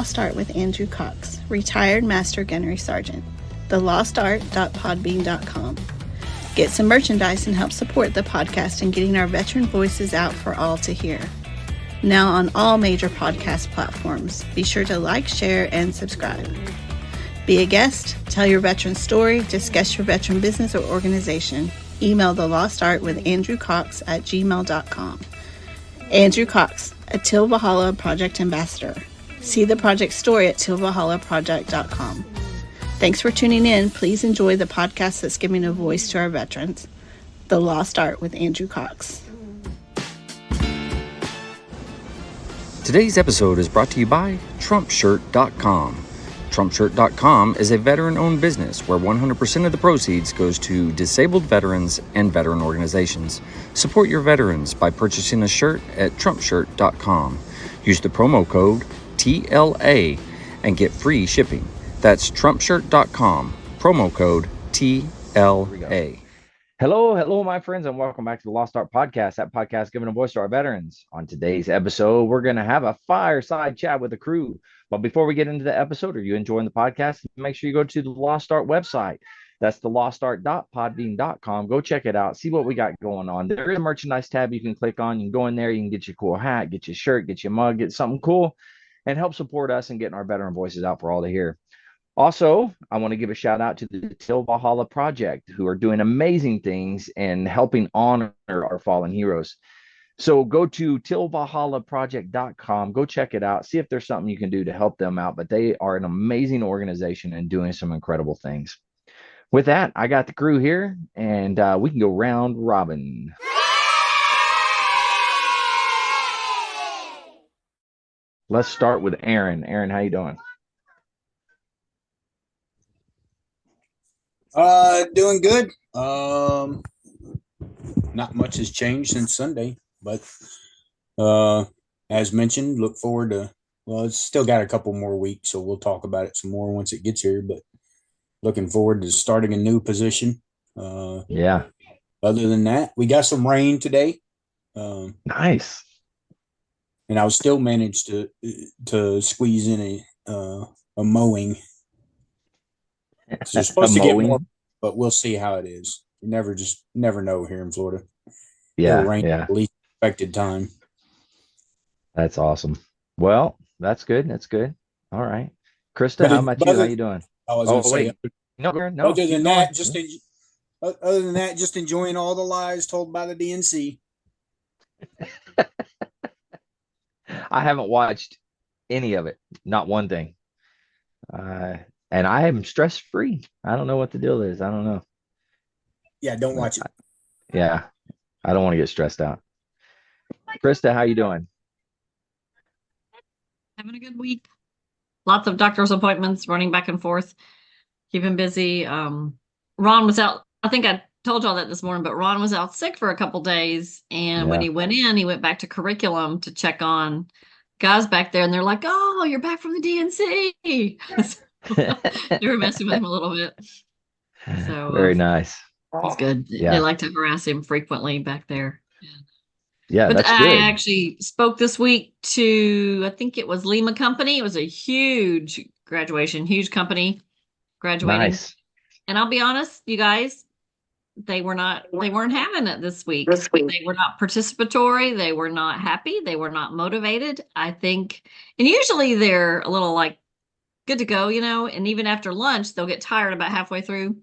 Lost Art with Andrew Cox, retired Master Gunnery Sergeant. thelostart.podbean.com. Get some merchandise and help support the podcast in getting our veteran voices out for all to hear. Now on all major podcast platforms. Be sure to like, share, and subscribe. Be a guest, tell your veteran story, discuss your veteran business or organization. Email The Lost Art with Andrew Cox at gmail.com. Andrew Cox, a Till Valhalla Project Ambassador. See the project story at tillvalhallaproject.com. Thanks for tuning in. Please enjoy the podcast that's giving a voice to our veterans. The Lost Art with Andrew Cox. Today's episode is brought to you by TrumpShirt.com. TrumpShirt.com is a veteran-owned business where 100% of the proceeds goes to disabled veterans and veteran organizations. Support your veterans by purchasing a shirt at TrumpShirt.com. Use the promo code TLA and get free shipping. That's TrumpShirt.com, promo code TLA. Hello, my friends, and welcome back to the Lost Art Podcast, that podcast giving a voice to our veterans. On today's episode, we're going to have a fireside chat with the crew. But before we get into the episode, are you enjoying the podcast? Make sure you go to the Lost Art website. That's the lostart.podbean.com. Go check it out. See what we got going on. There is a merchandise tab you can click on. You can go in there. You can get your cool hat, get your shirt, get your mug, get something cool, and help support us and getting our veteran voices out for all to hear. Also, I want to give a shout out to the Till Valhalla Project, who are doing amazing things and helping honor our fallen heroes. So go to tillvalhallaproject.com, go check it out, see if there's something you can do to help them out. But they are an amazing organization and doing some incredible things. With that, I got the crew here, and we can go round robin. Let's start with Aaron. Aaron, how you doing? Doing good. Not much has changed since Sunday, but as mentioned, look forward to, well, it's still got a couple more weeks, so we'll talk about it some more once it gets here, but looking forward to starting a new position. Yeah. Other than that, we got some rain today. Nice. And I was still managed to squeeze in a mowing. So you're supposed to get more, but we'll see how it is. You never know here in Florida. Yeah, rain yeah. at the least expected time. That's awesome. Well, that's good. That's good. All right. Krista, how about you? How you doing? I was going to say, no. Other than that, just enjoying all the lies told by the DNC. I haven't watched any of it. Not one thing. And I am stress-free. I don't know what the deal is. I don't know. Yeah, don't watch it. Yeah, I don't want to get stressed out. Krista, how you doing? Having a good week. Lots of doctor's appointments, running back and forth, keeping busy. Ron was out. I think I told y'all that this morning, but Ron was out sick for a couple days. And when he went in, he went back to curriculum to check on guys back there. And they're like, "Oh, you're back from the DNC." They were messing with him a little bit. So very nice. It's good. Yeah. They like to harass him frequently back there. Yeah, but that's I good. actually spoke this week to, I think it was Lima Company. It was a huge graduation, huge company graduating. Nice. And I'll be honest, you guys, they weren't having it this week. They were not participatory. They were not happy. They were not motivated. I think, and usually they're a little like good to go, and even after lunch, they'll get tired about halfway through.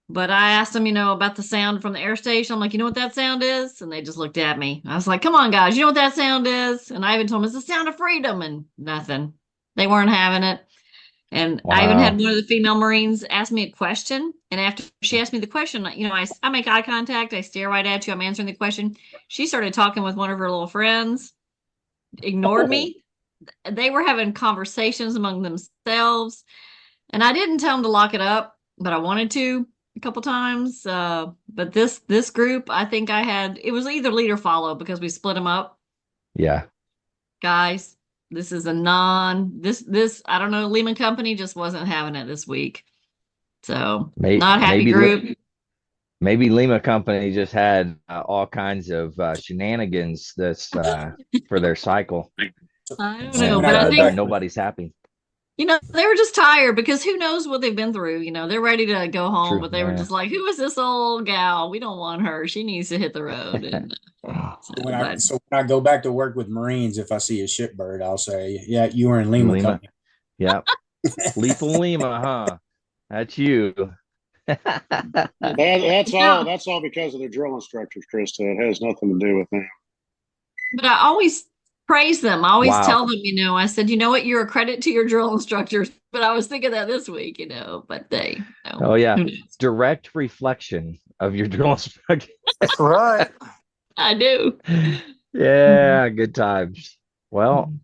But I asked them, about the sound from the air station. I'm like, you know what that sound is? And they just looked at me. I was like, come on, guys, you know what that sound is? And I even told them it's the sound of freedom, and nothing. They weren't having it. And Wow. I even had one of the female Marines ask me a question. And after she asked me the question, I make eye contact. I stare right at you. I'm answering the question. She started talking with one of her little friends, ignored me. They were having conversations among themselves. And I didn't tell them to lock it up, but I wanted to a couple times. But this group, I think it was either lead or follow because we split them up. Yeah. Guys, this is this, I don't know, Lehman Company just wasn't having it this week. So not happy group. Maybe Lima Company just had all kinds of shenanigans that's for their cycle. I don't So know, when but I go think back- nobody's happy. they were just tired because who knows what they've been through. They're ready to go home, True, but they were yeah. just like, "Who is this old gal? We don't want her. She needs to hit the road." And when I go back to work with Marines, if I see a shipbird, I'll say, "Yeah, you were in Lima." Lima. Yeah. Lethal Lima, huh? That's you. That's all because of their drill instructors, Krista. It has nothing to do with them. But I always praise them. I always Wow. tell them, I said, you know what, you're a credit to your drill instructors. But I was thinking that this week, but they. Oh yeah, direct reflection of your drill instructor. That's right. I do. Yeah, good times. Well,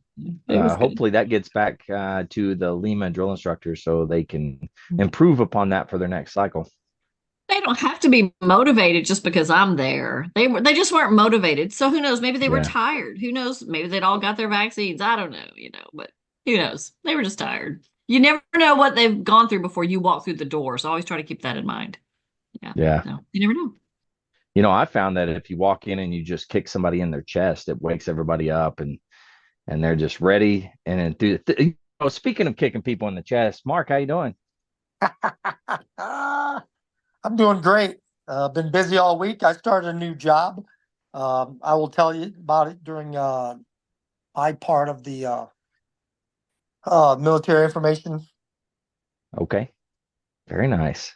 It was good. hopefully that gets back to the Lima drill instructors so they can improve upon that for their next cycle. They don't have to be motivated just because I'm there. They just weren't motivated. So who knows? Maybe they were tired. Who knows? Maybe they'd all got their vaccines. I don't know, but who knows? They were just tired. You never know what they've gone through before you walk through the door. So always try to keep that in mind. Yeah. No, you never know. I found that if you walk in and you just kick somebody in their chest, it wakes everybody up and they're just ready. And then speaking of kicking people in the chest, Mark, how you doing? I'm doing great. Been busy all week. I started a new job. I will tell you about it during my part of the military information. Okay. Very nice.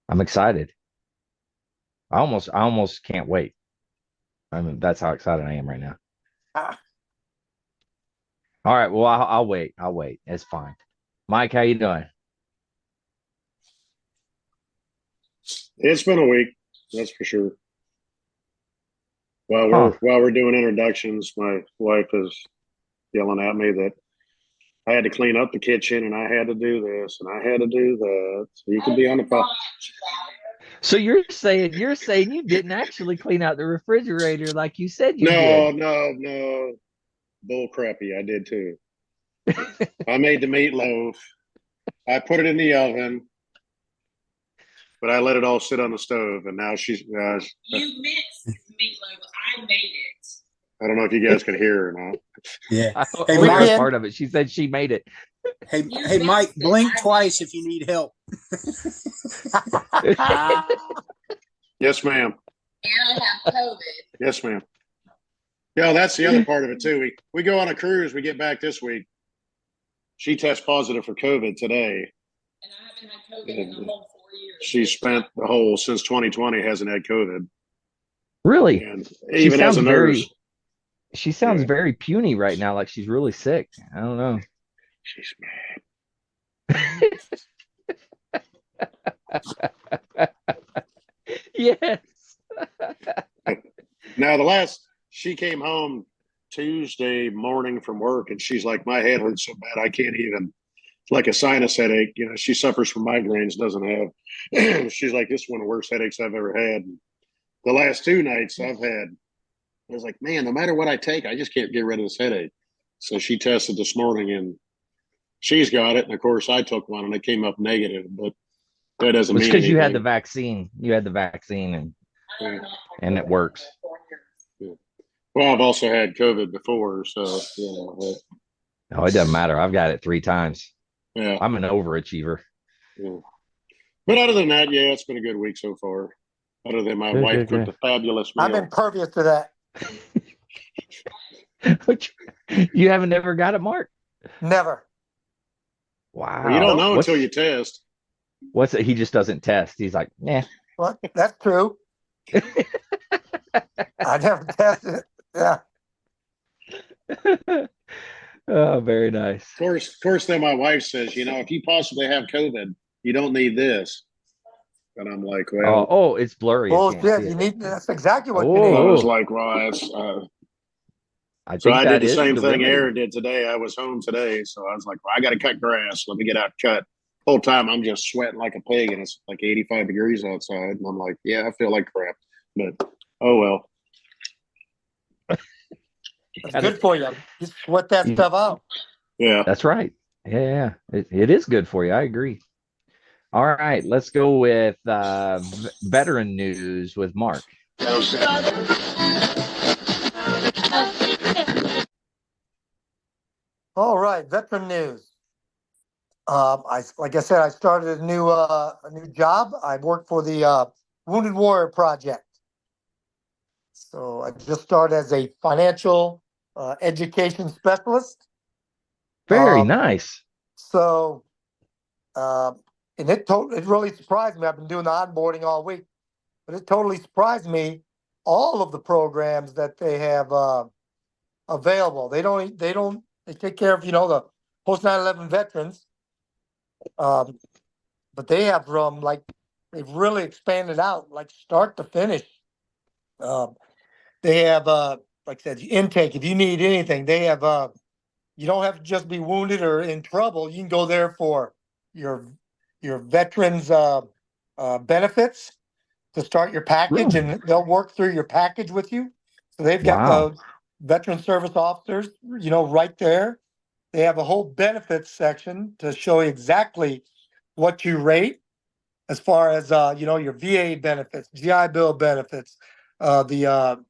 I'm excited. I almost can't wait. That's how excited I am right now. All right. Well, I'll wait. It's fine. Mike, how you doing? It's been a week, that's for sure. While we're doing introductions, my wife is yelling at me that I had to clean up the kitchen and I had to do this and I had to do that. So you can be on the phone. So you're saying you didn't actually clean out the refrigerator like you said you did? No. Bull crappy. I did too. I made the meatloaf. I put it in the oven, but I let it all sit on the stove. And now she's. You mixed meatloaf. I made it. I don't know if you guys can hear her or not. Yeah. Hey, Hey, Mike, part of it. She said she made it. Hey, Mike, blink twice if you need help. Yes, ma'am. And I have COVID. Yes, ma'am. Yeah, that's the other part of it too. We go on a cruise. We get back this week. She tests positive for COVID today. And I haven't had COVID in the whole 4 years. She spent the whole since 2020 hasn't had COVID. Really? And even as a nurse, she sounds very puny right now, like she's really sick. I don't know. She's mad. Yes. Now she came home Tuesday morning from work and she's like, my head hurts so bad I can't even. It's like a sinus headache. She suffers from migraines, doesn't have. She's like, this is one of the worst headaches I've ever had. The last 2 nights I've had, I was like, man, no matter what I take, I just can't get rid of this headache. So she tested this morning and she's got it. And of course I took one and it came up negative, but that doesn't mean because anything. You had the vaccine. You had the vaccine and it works. Yeah. Well, I've also had COVID before, so Oh, it doesn't matter. I've got it 3 times. Yeah. I'm an overachiever. Yeah. But other than that, yeah, it's been a good week so far. Other than my wife cooked a fabulous meal. I'm impervious to that. You haven't ever got it, Mark? Never. Wow. Well, you don't know until you test. What's it? He just doesn't test. He's like, nah. Well, that's true. I never tested it. Yeah. Oh, very nice. Of course, then my wife says, if you possibly have COVID, you don't need this. And I'm like, well, it's blurry. Bullshit. You need that's exactly what you need. I was like, well, that's. I did the same thing Aaron did today. I was home today, so I was like, well, I got to cut grass. Let me get out and cut. Whole time I'm just sweating like a pig, and it's like 85 degrees outside, and I'm like, yeah, I feel like crap, but oh well. It's good for you. Just sweat that stuff out. Yeah, that's right. Yeah. It is good for you. I agree. All right, let's go with veteran news with Mark. All right, veteran news. Like I said, I started a new job. I work for the Wounded Warrior Project. So I just started as a financial education specialist. Very nice. So, and it really surprised me. I've been doing the onboarding all week, but it totally surprised me all of the programs that they have available. They take care of the post 9/11 veterans, but they have from they've really expanded out like start to finish. They have like I said, intake. If you need anything, they have. You don't have to just be wounded or in trouble. You can go there for your veterans benefits to start your package, Really? and they'll work through your package with you. So they've got Wow. the veteran service officers, right there. They have a whole benefits section to show you exactly what you rate as far as your VA benefits, GI Bill benefits, the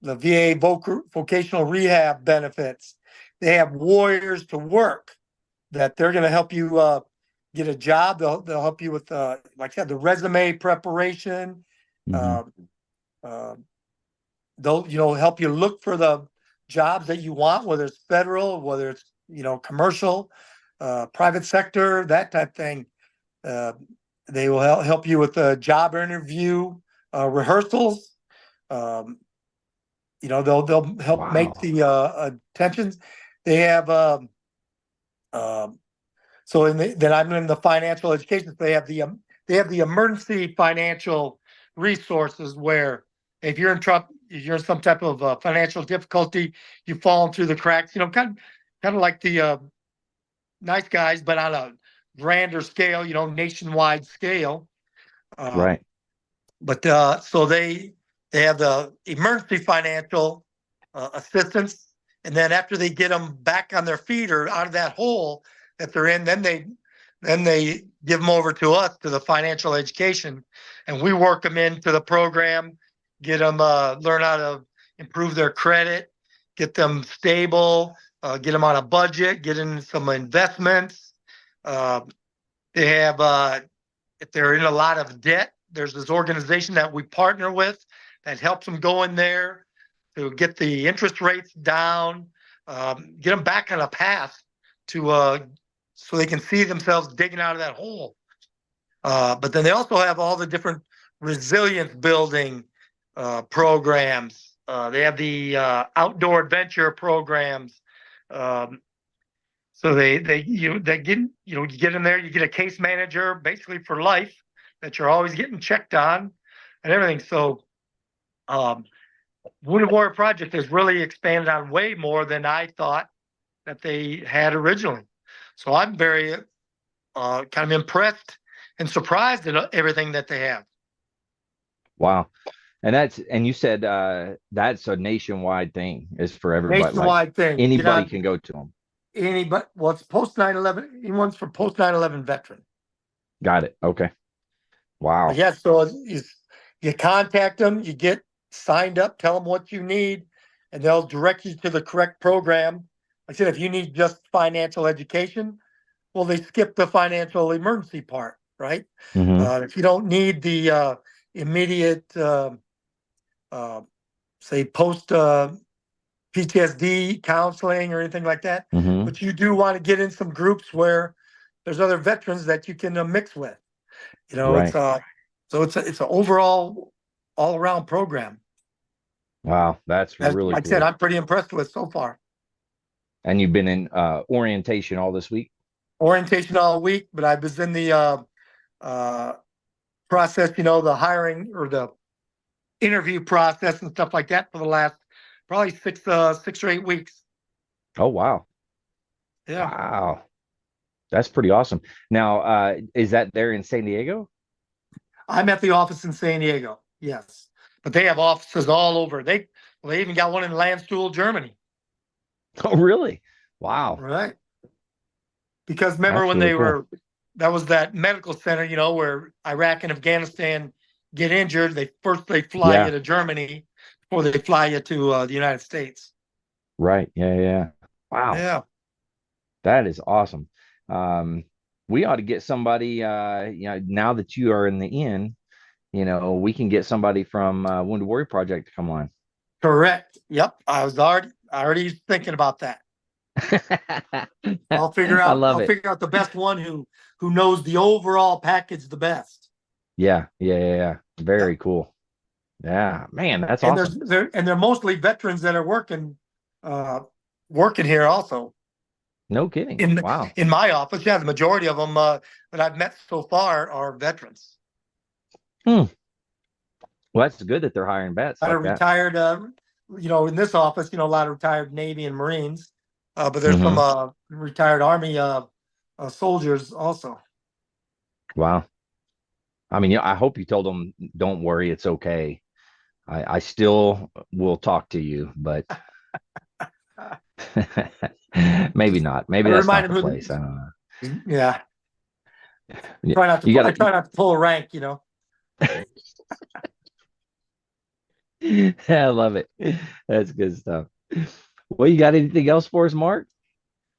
VA vocational rehab benefits. They have warriors to work that they're going to help you get a job. They'll help you with like I said, the resume preparation. Mhm. They'll help you look for the jobs that you want, whether it's federal, whether it's commercial, private sector, that type of thing. They will help you with the job interview rehearsals. They'll help make Wow. the attentions. They have then I'm in the financial education. They have the emergency financial resources where if you're in some type of financial difficulty, you've fallen through the cracks. Kind of like the nice guys, but on a grander scale. Nationwide scale. Right. But so they have the emergency financial assistance, and then after they get them back on their feet or out of that hole that they're in, then they give them over to us, to the financial education, and we work them into the program, get them learn how to improve their credit, get them stable, get them on a budget, get in some investments. They have if they're in a lot of debt, there's this organization that we partner with that helps them go in there to get the interest rates down, get them back on a path to so they can see themselves digging out of that hole. But then they also have all the different resilience building programs. They have the outdoor adventure programs. So they get you get in there, you get a case manager basically for life that you're always getting checked on and everything. So Wounded Warrior Project has really expanded on way more than I thought that they had originally. So I'm very kind of impressed and surprised at everything that they have. Wow. And you said that's a nationwide thing. It's for everybody. Nationwide thing. Anybody can go to them. Anybody. Well, it's post 9/11. Anyone's for post 9/11 veteran. Got it. Okay. Wow. Yeah. So you contact them, you get signed up, tell them what you need, and they'll direct you to the correct program. Like I said, if you need just financial education, well, they skip the financial emergency part, right? Mhm. If you don't need the immediate, say, post PTSD counseling or anything like that, Mhm. but you do want to get in some groups where there's other veterans that you can mix with. Right. It's an overall all around program. Wow, that's really like I cool. said, I'm pretty impressed with so far. And you've been in orientation all this week? Orientation all week, but I was in the process, the hiring or the interview process and stuff like that for the last probably 6 or 8 weeks. Oh, wow. Yeah. Wow. That's pretty awesome. Now, is that there in San Diego? I'm at the office in San Diego. Yes. But they have offices all over. They even got one in Landstuhl, Germany. Oh, really? Wow. Right. Because remember That's when really they cool. that was that medical center, where Iraq and Afghanistan get injured. They fly you to Germany before they fly you to the United States. Right. Yeah. Wow. Yeah. That is awesome. We ought to get somebody, now that you are in the inn, we can get somebody from Wounded Warrior Project to come on. Correct. Yep. I was already thinking about that. I'll figure I out love I'll it. figure out the best one who knows the overall package the best. Yeah. Very cool. Yeah, man, that's And awesome. they're mostly veterans that are working here also. No kidding. Wow. In my office, yeah, the majority of them that I've met so far are veterans. Well, that's good that they're hiring vets like that. Retired, in this office, a lot of retired Navy and Marines, but there's some retired Army soldiers also. Wow. I mean, I hope you told them, don't worry, it's okay. I still will talk to you, but maybe not. Maybe that's not the place. I don't know. Yeah. Try not to pull a rank, I love it. That's good stuff. Well, you got anything else for us, Mark?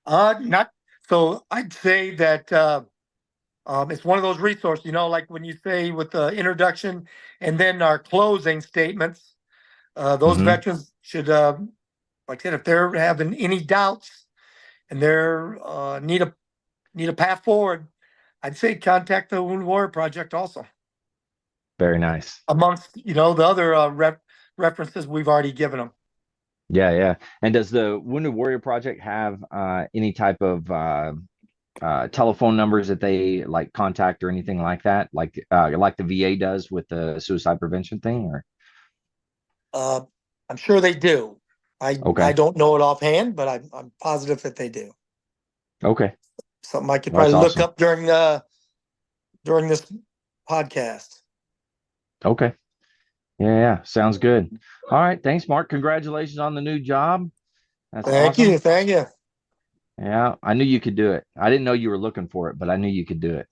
Not so. I'd say that it's one of those resources, like when you say with the introduction and then our closing statements, those veterans should, like I said, if they're having any doubts and they're need a path forward, I'd say contact the Wounded Warrior Project also. Very nice. Amongst the other references we've already given them. Yeah. And does the Wounded Warrior Project have any type of telephone numbers that they like contact or anything like that, like the VA does with the suicide prevention thing? Or I'm sure they do. I don't know it offhand, but I'm positive that they do. Okay. Something I could probably look up during this podcast. Okay. Yeah. Sounds good. All right. Thanks, Mark. Congratulations on the new job. That's awesome. Thank you. Yeah, I knew you could do it. I didn't know you were looking for it, but I knew you could do it.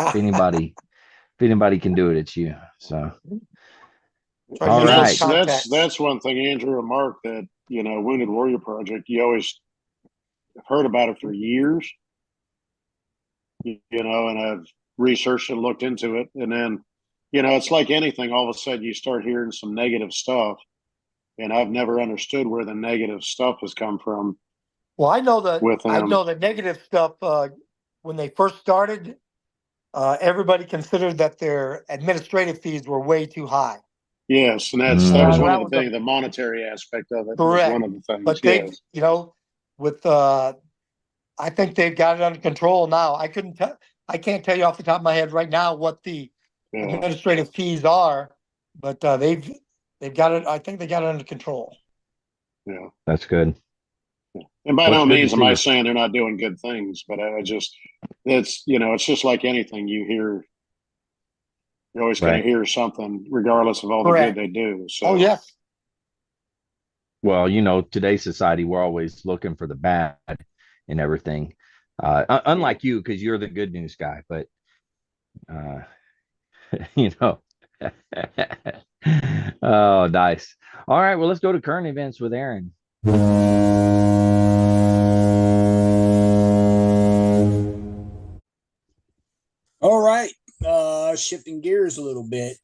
If anybody can do it, it's you. So, all right. That's one thing, Andrew and Mark, that Wounded Warrior Project. You always heard about it for years, and I've researched and looked into it, and then, it's like anything. All of a sudden, you start hearing some negative stuff, and I've never understood where the negative stuff has come from. Well, I know the negative stuff when they first started. Everybody considered that their administrative fees were way too high. Yes, and that was one of the things. The monetary aspect of it was one of the things. But they, with I think they've got it under control now. I can't tell you off the top of my head right now what the administrative fees are, but they've got it. I think they got it under control. Yeah, that's good. And by no means am I saying they're not doing good things, but it's just like anything you hear. You're always going to hear something, regardless of all the good they do. So. Oh, yes. Well, today's society, we're always looking for the bad in everything. Unlike you, because you're the good news guy, but Oh, nice. All right, well, let's go to current events with Aaron. All right. Shifting gears a little bit,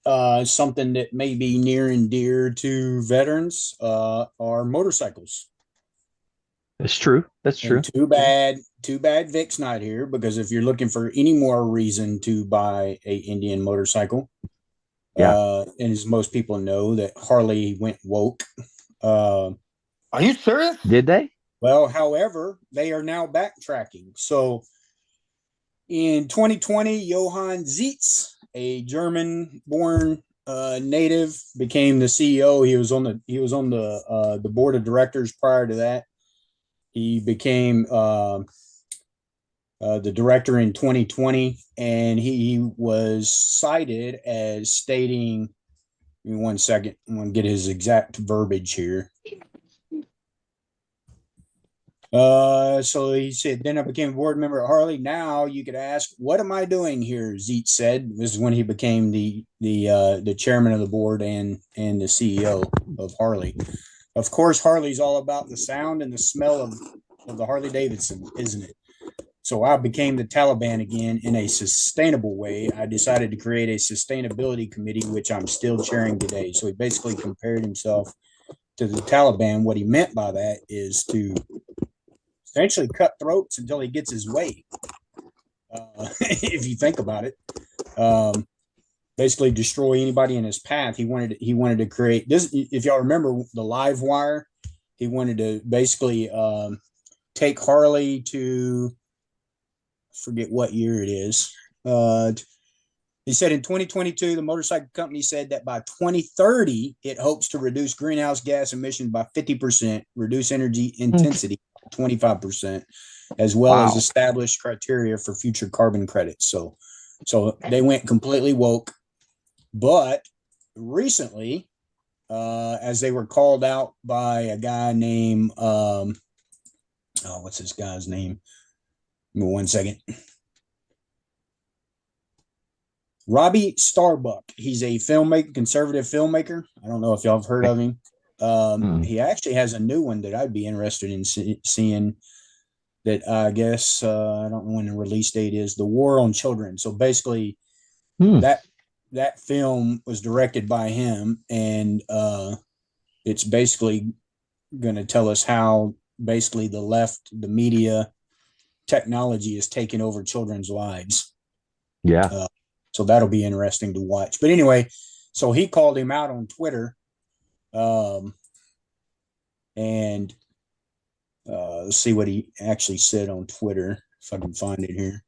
something that may be near and dear to veterans are motorcycles. That's true. And too bad Vic's not here, because if you're looking for any more reason to buy a Indian motorcycle, and as most people know, that Harley went woke. Are you serious? Did they? Well, however, they are now backtracking. So in 2020, Johann Zietz, a German-born native, became the CEO. He was on the board of directors prior to that. He became the director in 2020, and he was cited as stating, give me 1 second, I'm going to get his exact verbiage here. So he said, then I became a board member at Harley. Now you could ask, what am I doing here? Zietz said. This is when he became the chairman of the board and the CEO of Harley. Of course, Harley's all about the sound and the smell of of the Harley Davidson, isn't it? So I became the Taliban again in a sustainable way. I decided to create a sustainability committee, which I'm still chairing today. So he basically compared himself to the Taliban. What he meant by that is to essentially cut throats until he gets his way. If you think about it, basically destroy anybody in his path. He wanted to create this. If y'all remember the live wire, he wanted to basically take Harley to, forget what year it is. He said in 2022, the motorcycle company said that by 2030, it hopes to reduce greenhouse gas emissions by 50%, reduce energy intensity 25%, as well as establish criteria for future carbon credits. So they went completely woke. But recently, as they were called out by a guy named, what's this guy's name? Give me 1 second. Robbie Starbuck. He's a filmmaker, conservative filmmaker. I don't know if y'all have heard of him. He actually has a new one that I'd be interested in seeing. That I guess I don't know when the release date is. The War on Children. So basically, that film was directed by him, and it's basically going to tell us how basically the left, the media, technology is taking over children's lives. Yeah. So that'll be interesting to watch. But anyway, so he called him out on Twitter. And let's see what he actually said on Twitter, if I can find it here.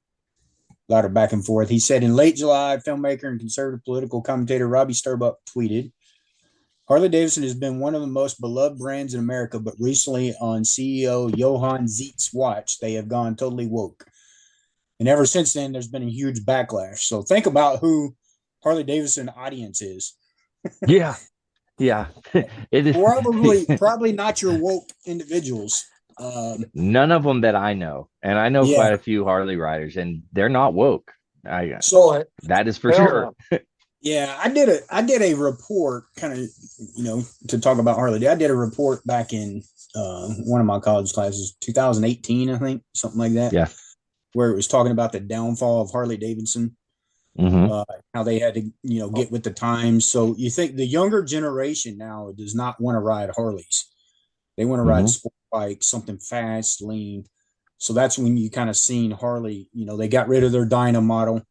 A lot of back and forth. He said in late July, filmmaker and conservative political commentator Robbie Starbuck tweeted, Harley Davidson has been one of the most beloved brands in America, but recently on CEO Johann Zeit's watch, they have gone totally woke. And ever since then, there's been a huge backlash. So think about who Harley Davidson audience is. Yeah. It is probably not your woke individuals. None of them that I know. And I know quite a few Harley riders, and they're not woke. That is for sure. Yeah, I did a report kind of, to talk about Harley. I did a report back in one of my college classes, 2018, I think, something like that. Yeah. Where it was talking about the downfall of Harley Davidson, how they had to, get with the times. So you think the younger generation now does not want to ride Harleys. They want to ride sport bikes, something fast, lean. So that's when you kind of seen Harley, they got rid of their Dyna model.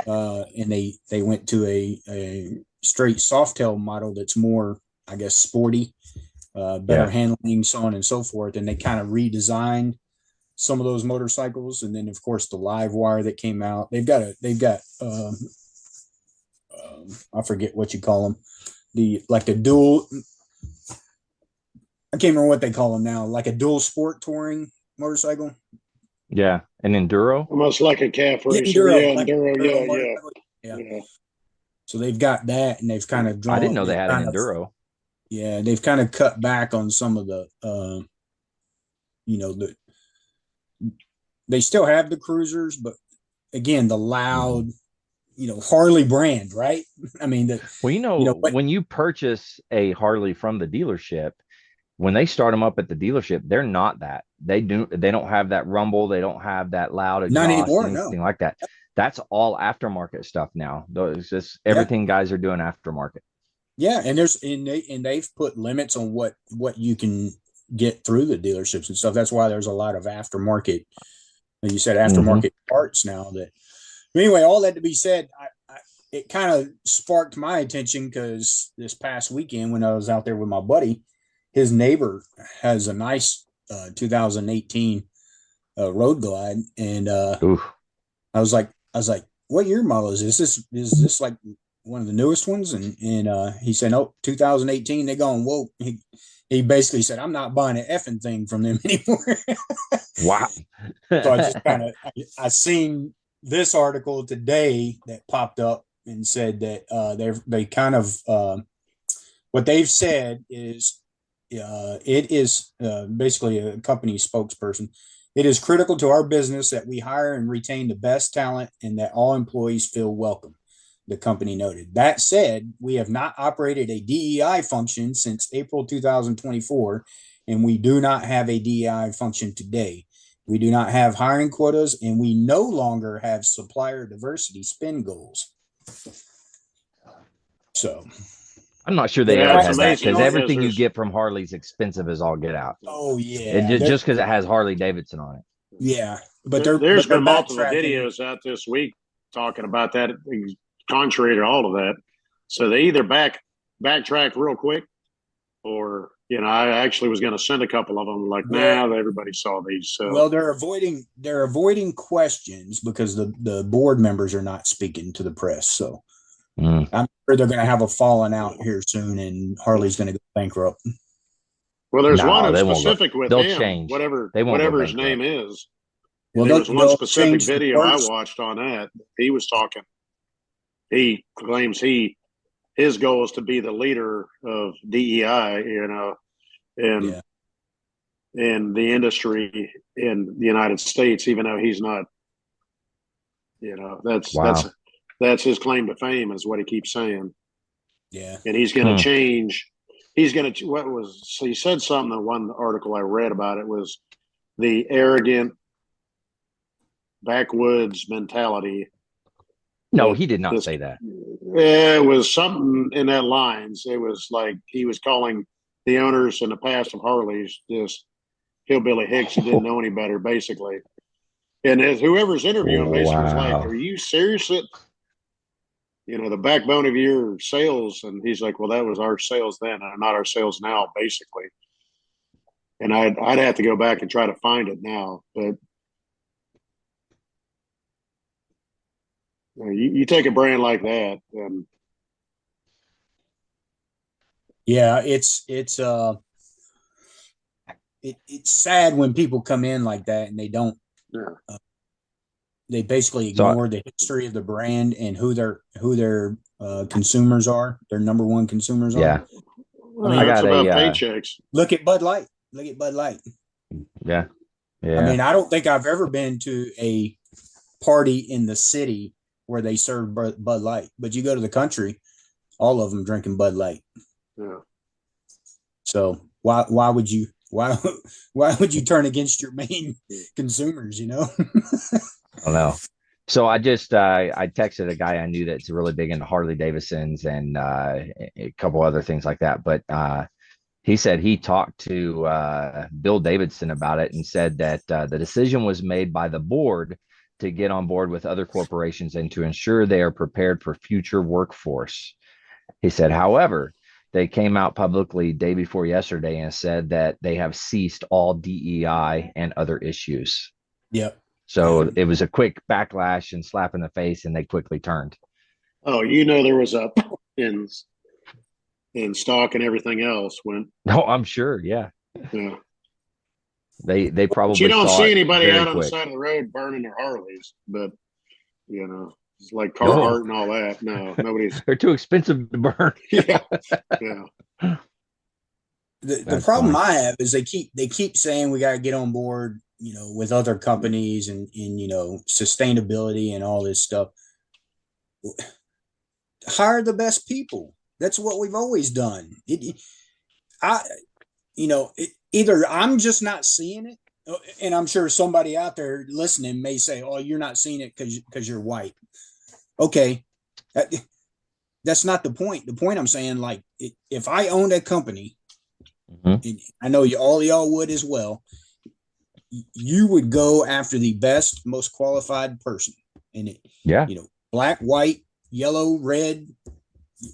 And they went to a straight softail model that's more, I guess, sporty, better handling, so on and so forth. And they kind of redesigned some of those motorcycles. And then, of course, the live wire that came out. They've got I forget what you call them, the dual. I can't remember what they call them now, like a dual sport touring motorcycle. Yeah, an enduro, almost like a calf racer. Enduro. Yeah. So they've got that, and they've kind of drawn. I didn't know they had an enduro. Yeah, they've kind of cut back on some of the, they still have the cruisers, but again, the loud, Harley brand, right? I mean, when you purchase a Harley from the dealership, when they start them up at the dealership, they're not that. They don't have that rumble. They don't have that loud exhaust, not anymore, anything like that. That's all aftermarket stuff now. It's just everything guys are doing aftermarket. Yeah, and they've put limits on what you can get through the dealerships and stuff. That's why there's a lot of aftermarket. Like you said, aftermarket parts now. Anyway, all that to be said, it kind of sparked my attention because this past weekend when I was out there with my buddy, his neighbor has a nice 2018 Road Glide, and I was like, what year model is this? Is this like one of the newest ones? And he said, no, 2018. They gone woke. He basically said, I'm not buying an effing thing from them anymore. Wow. So I just I seen this article today that popped up and said that they kind of what they've said is it is basically a company spokesperson. It is critical to our business that we hire and retain the best talent and that all employees feel welcome, the company noted. That said, we have not operated a DEI function since April 2024, and we do not have a DEI function today. We do not have hiring quotas, and we no longer have supplier diversity spend goals. So I'm not sure they Yeah, ever it's had that, amazing because everything you there's- get from Harley's expensive as all get out. oh yeah, Just because it has Harley Davidson on it. yeah, but there's been multiple backtracking. videos out this week talking about that, contrary to all of that. So they either backtrack real quick, or I actually was going to send a couple of them. Like, now everybody saw these. So. Well, they're avoiding questions because the board members are not speaking to the press. So I'm sure they're going to have a falling out here soon, and Harley's going to go bankrupt. Well, there's one specific with they'll him, change. whatever his name is. Well, there was one specific change the video I first- watched on that. He was talking. He claims his goal is to be the leader of DEI, in the industry in the United States, even though he's not. That's his claim to fame, is what he keeps saying. Yeah, and he's going to change. He's going to. He said something in one article I read about it was the arrogant backwoods mentality. No, he did not say that. It was something in that lines. It was like he was calling the owners in the past of Harley's just hillbilly hicks who didn't know any better, basically. And as whoever's interviewing basically was like, "Are you serious? The backbone of your sales?" And he's like, "Well, that was our sales then, and not our sales now, basically." And I'd have to go back and try to find it now, but you take a brand like that, and yeah, it's sad when people come in like that and they don't. Yeah. They basically ignore the history of the brand and who their consumers are. Their number one consumers are. Yeah. I got about paychecks. Look at Bud Light. Yeah. Yeah. I mean, I don't think I've ever been to a party in the city where they serve Bud Light, but you go to the country, all of them drinking Bud Light. Yeah. So why would you turn against your main consumers? I don't know. So I just I texted a guy I knew that's really big into Harley Davidsons and a couple other things like that. But he said he talked to Bill Davidson about it and said that the decision was made by the board to get on board with other corporations and to ensure they are prepared for future workforce. He said, however, they came out publicly day before yesterday and said that they have ceased all DEI and other issues. Yep. So it was a quick backlash and slap in the face, and they quickly turned. Oh, there was up in stock and everything else went. No, I'm sure. Yeah. Yeah. They probably. But you don't see anybody out on quick. the side of the road burning their Harleys, but it's like Carhartt and all that. No, nobody's. They're too expensive to burn. Yeah. The problem I have is they keep saying we got to get on board, with other companies and sustainability and all this stuff. Hire the best people. That's what we've always done. Either I'm just not seeing it, and I'm sure somebody out there listening may say, "Oh, you're not seeing it because you're white." Okay, that's not the point. The point I'm saying, like, if I owned a company, and I know all y'all would as well, you would go after the best, most qualified person, and black, white, yellow, red,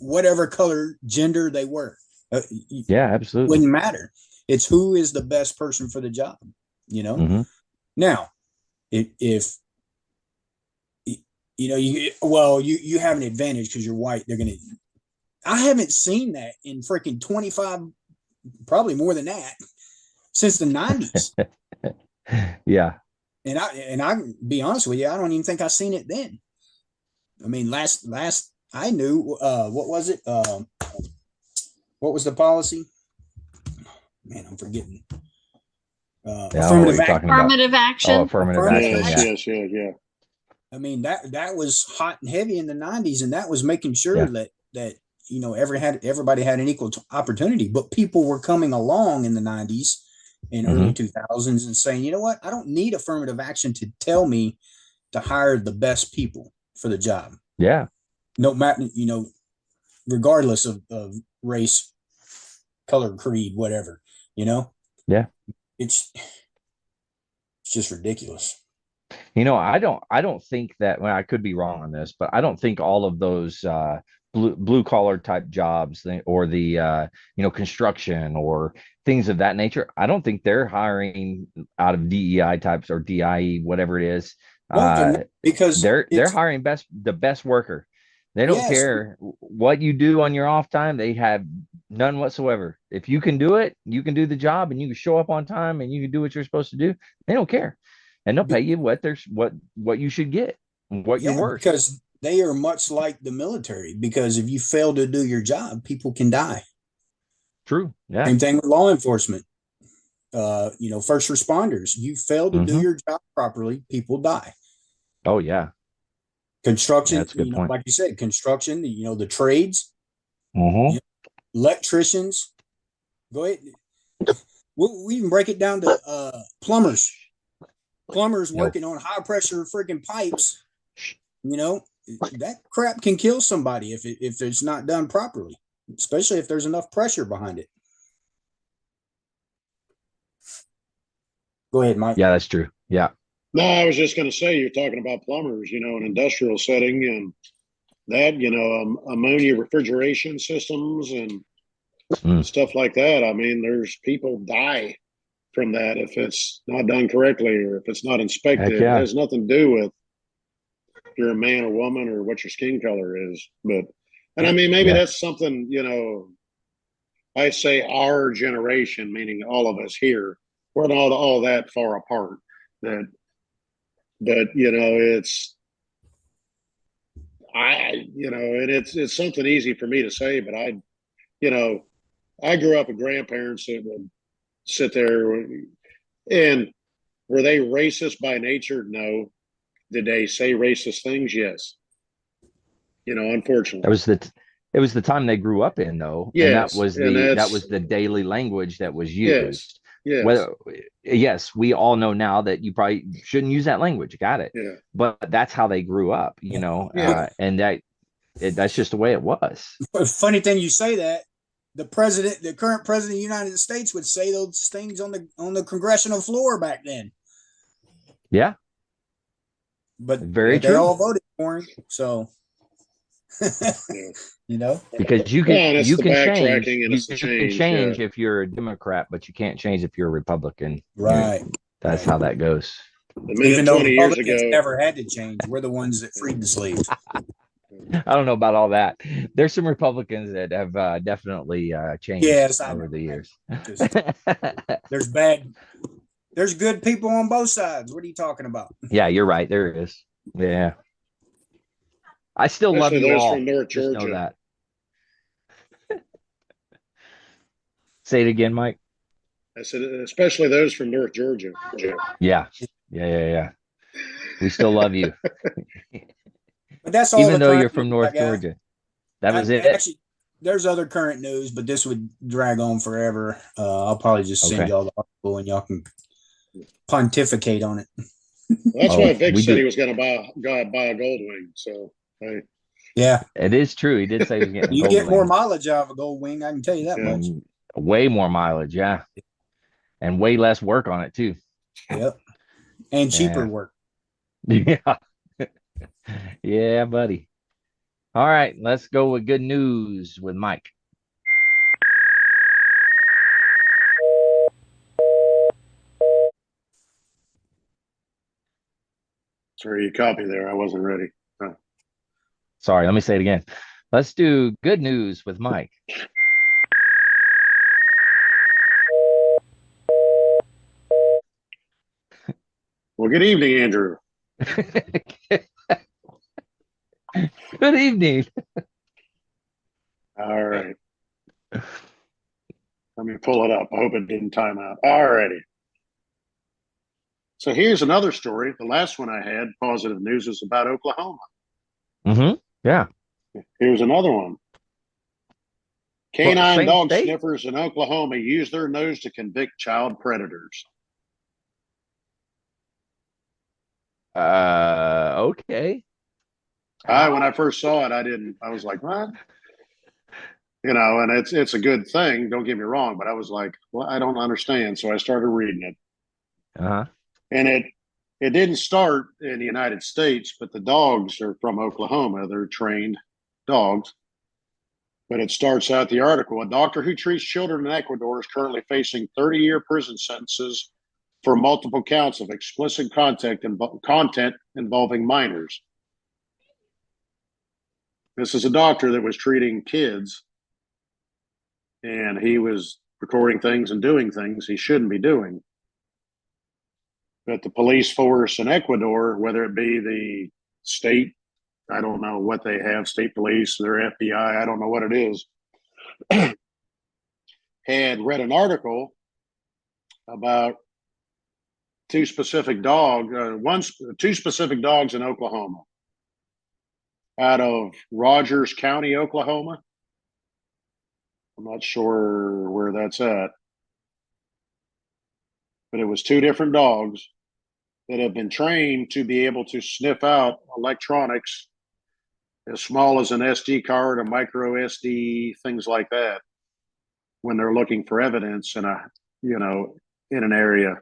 whatever color, gender they were. Yeah, absolutely. Wouldn't matter. It's who is the best person for the job, Now, if you have an advantage because you're white, I haven't seen that in freaking 25, probably more than that, since the 90s. Yeah. And I be honest with you, I don't even think I seen it then. I mean, last I knew, what was it? What was the policy? Man, I'm forgetting. Affirmative action. Affirmative action. Oh, affirmative action. Yeah. I mean, that was hot and heavy in the 90s, and that was making sure that everybody had an equal opportunity, but people were coming along in the 90s and early 2000s and saying, you know what, I don't need affirmative action to tell me to hire the best people for the job. Yeah. No matter, regardless of race, color, creed, whatever, Yeah. It's just ridiculous. I don't think that, well, I could be wrong on this, but I don't think all of those blue collar type jobs or the construction or things of that nature, I don't think they're hiring out of DEI types or DIE, whatever it is. Because they're hiring the best worker. They don't care what you do on your off time. They have none whatsoever. If you can do it, you can do the job, and you can show up on time, and you can do what you're supposed to do. They don't care, and they'll pay you what you should get, what you're worth. Because they are much like the military. Because if you fail to do your job, people can die. True. Yeah. Same thing with law enforcement. First responders. You fail to do your job properly, people die. Oh yeah. Construction, that's a good point. Like you said, construction, the trades, electricians. Go ahead. We can break it down to plumbers. Plumbers working on high pressure freaking pipes. That crap can kill somebody if it's not done properly, especially if there's enough pressure behind it. Go ahead, Mike. Yeah, that's true. Yeah. No, I was just going to say, you're talking about plumbers, an industrial setting and that, ammonia refrigeration systems and stuff like that. I mean, there's people die from that if it's not done correctly or if it's not inspected. It has nothing to do with if you're a man or woman or what your skin color is. And I mean, maybe that's something, I say our generation, meaning all of us here, we're not all that far apart but it's and it's something easy for me to say, but I grew up with grandparents that would sit there and were they racist by nature? No. Did they say racist things? Yes. Unfortunately. It was the time they grew up in, though. Yes. And that was the daily language that was used. Yes. We all know now that you probably shouldn't use that language. Got it. Yeah. But that's how they grew up, and that's just the way it was. Funny thing you say that. The current president of the United States would say those things on the congressional floor back then. Yeah. But very true. They all voted for him. So because you can change if you're a Democrat, but you can't change if you're a Republican. Right. That's how that goes. Even though Republicans never had to change, we're the ones that freed the slaves. I don't know about all that. There's some Republicans that have definitely changed over the years. There's good people on both sides. What are you talking about? Yeah, you're right. There is. Yeah. I still love you all. From North Georgia. Just know that. Say it again, Mike. I said, especially those from North Georgia. Yeah. We still love you. But that's all. Even though you're from North Georgia. That was it. Actually, there's other current news, but this would drag on forever. I'll probably just send y'all the article and y'all can pontificate on it. That's why Vic said he was going to buy a Gold Wing. So, hey. Yeah, it is true. He did say he was getting. You get more mileage out of a Gold Wing. I can tell you that much. Way more mileage, yeah, and way less work on it too. Yep, and cheaper work. Yeah, yeah, buddy. All right, let's go with good news with Mike. Sorry, you caught me there. I wasn't ready. Oh. Sorry, let me say it again. Let's do good news with Mike. Well, good evening, Andrew. Good evening. All right. Let me pull it up. I hope it didn't time out. All righty. So here's another story. The last one I had, positive news, is about Oklahoma. Mm-hmm. Yeah. Here's another one. Canine dog state? sniffers in Oklahoma use their nose to convict child predators. Okay. When I first saw it, I was like, what? And it's a good thing, don't get me wrong, but I was like, well, I don't understand. So I started reading it. Uh-huh. And it didn't start in the United States, but the dogs are from Oklahoma. They're trained dogs. But it starts out the article. A doctor who treats children in Ecuador is currently facing 30-year prison sentences for multiple counts of explicit content involving minors. This is a doctor that was treating kids, and he was recording things and doing things he shouldn't be doing. But the police force in Ecuador, whether it be the state, I don't know what they have, state police, their FBI, I don't know what it is, had read an article about two specific dogs in Oklahoma, out of Rogers County, Oklahoma. I'm not sure where that's at, but it was two different dogs that have been trained to be able to sniff out electronics as small as an SD card, a micro SD, things like that, when they're looking for evidence in an area.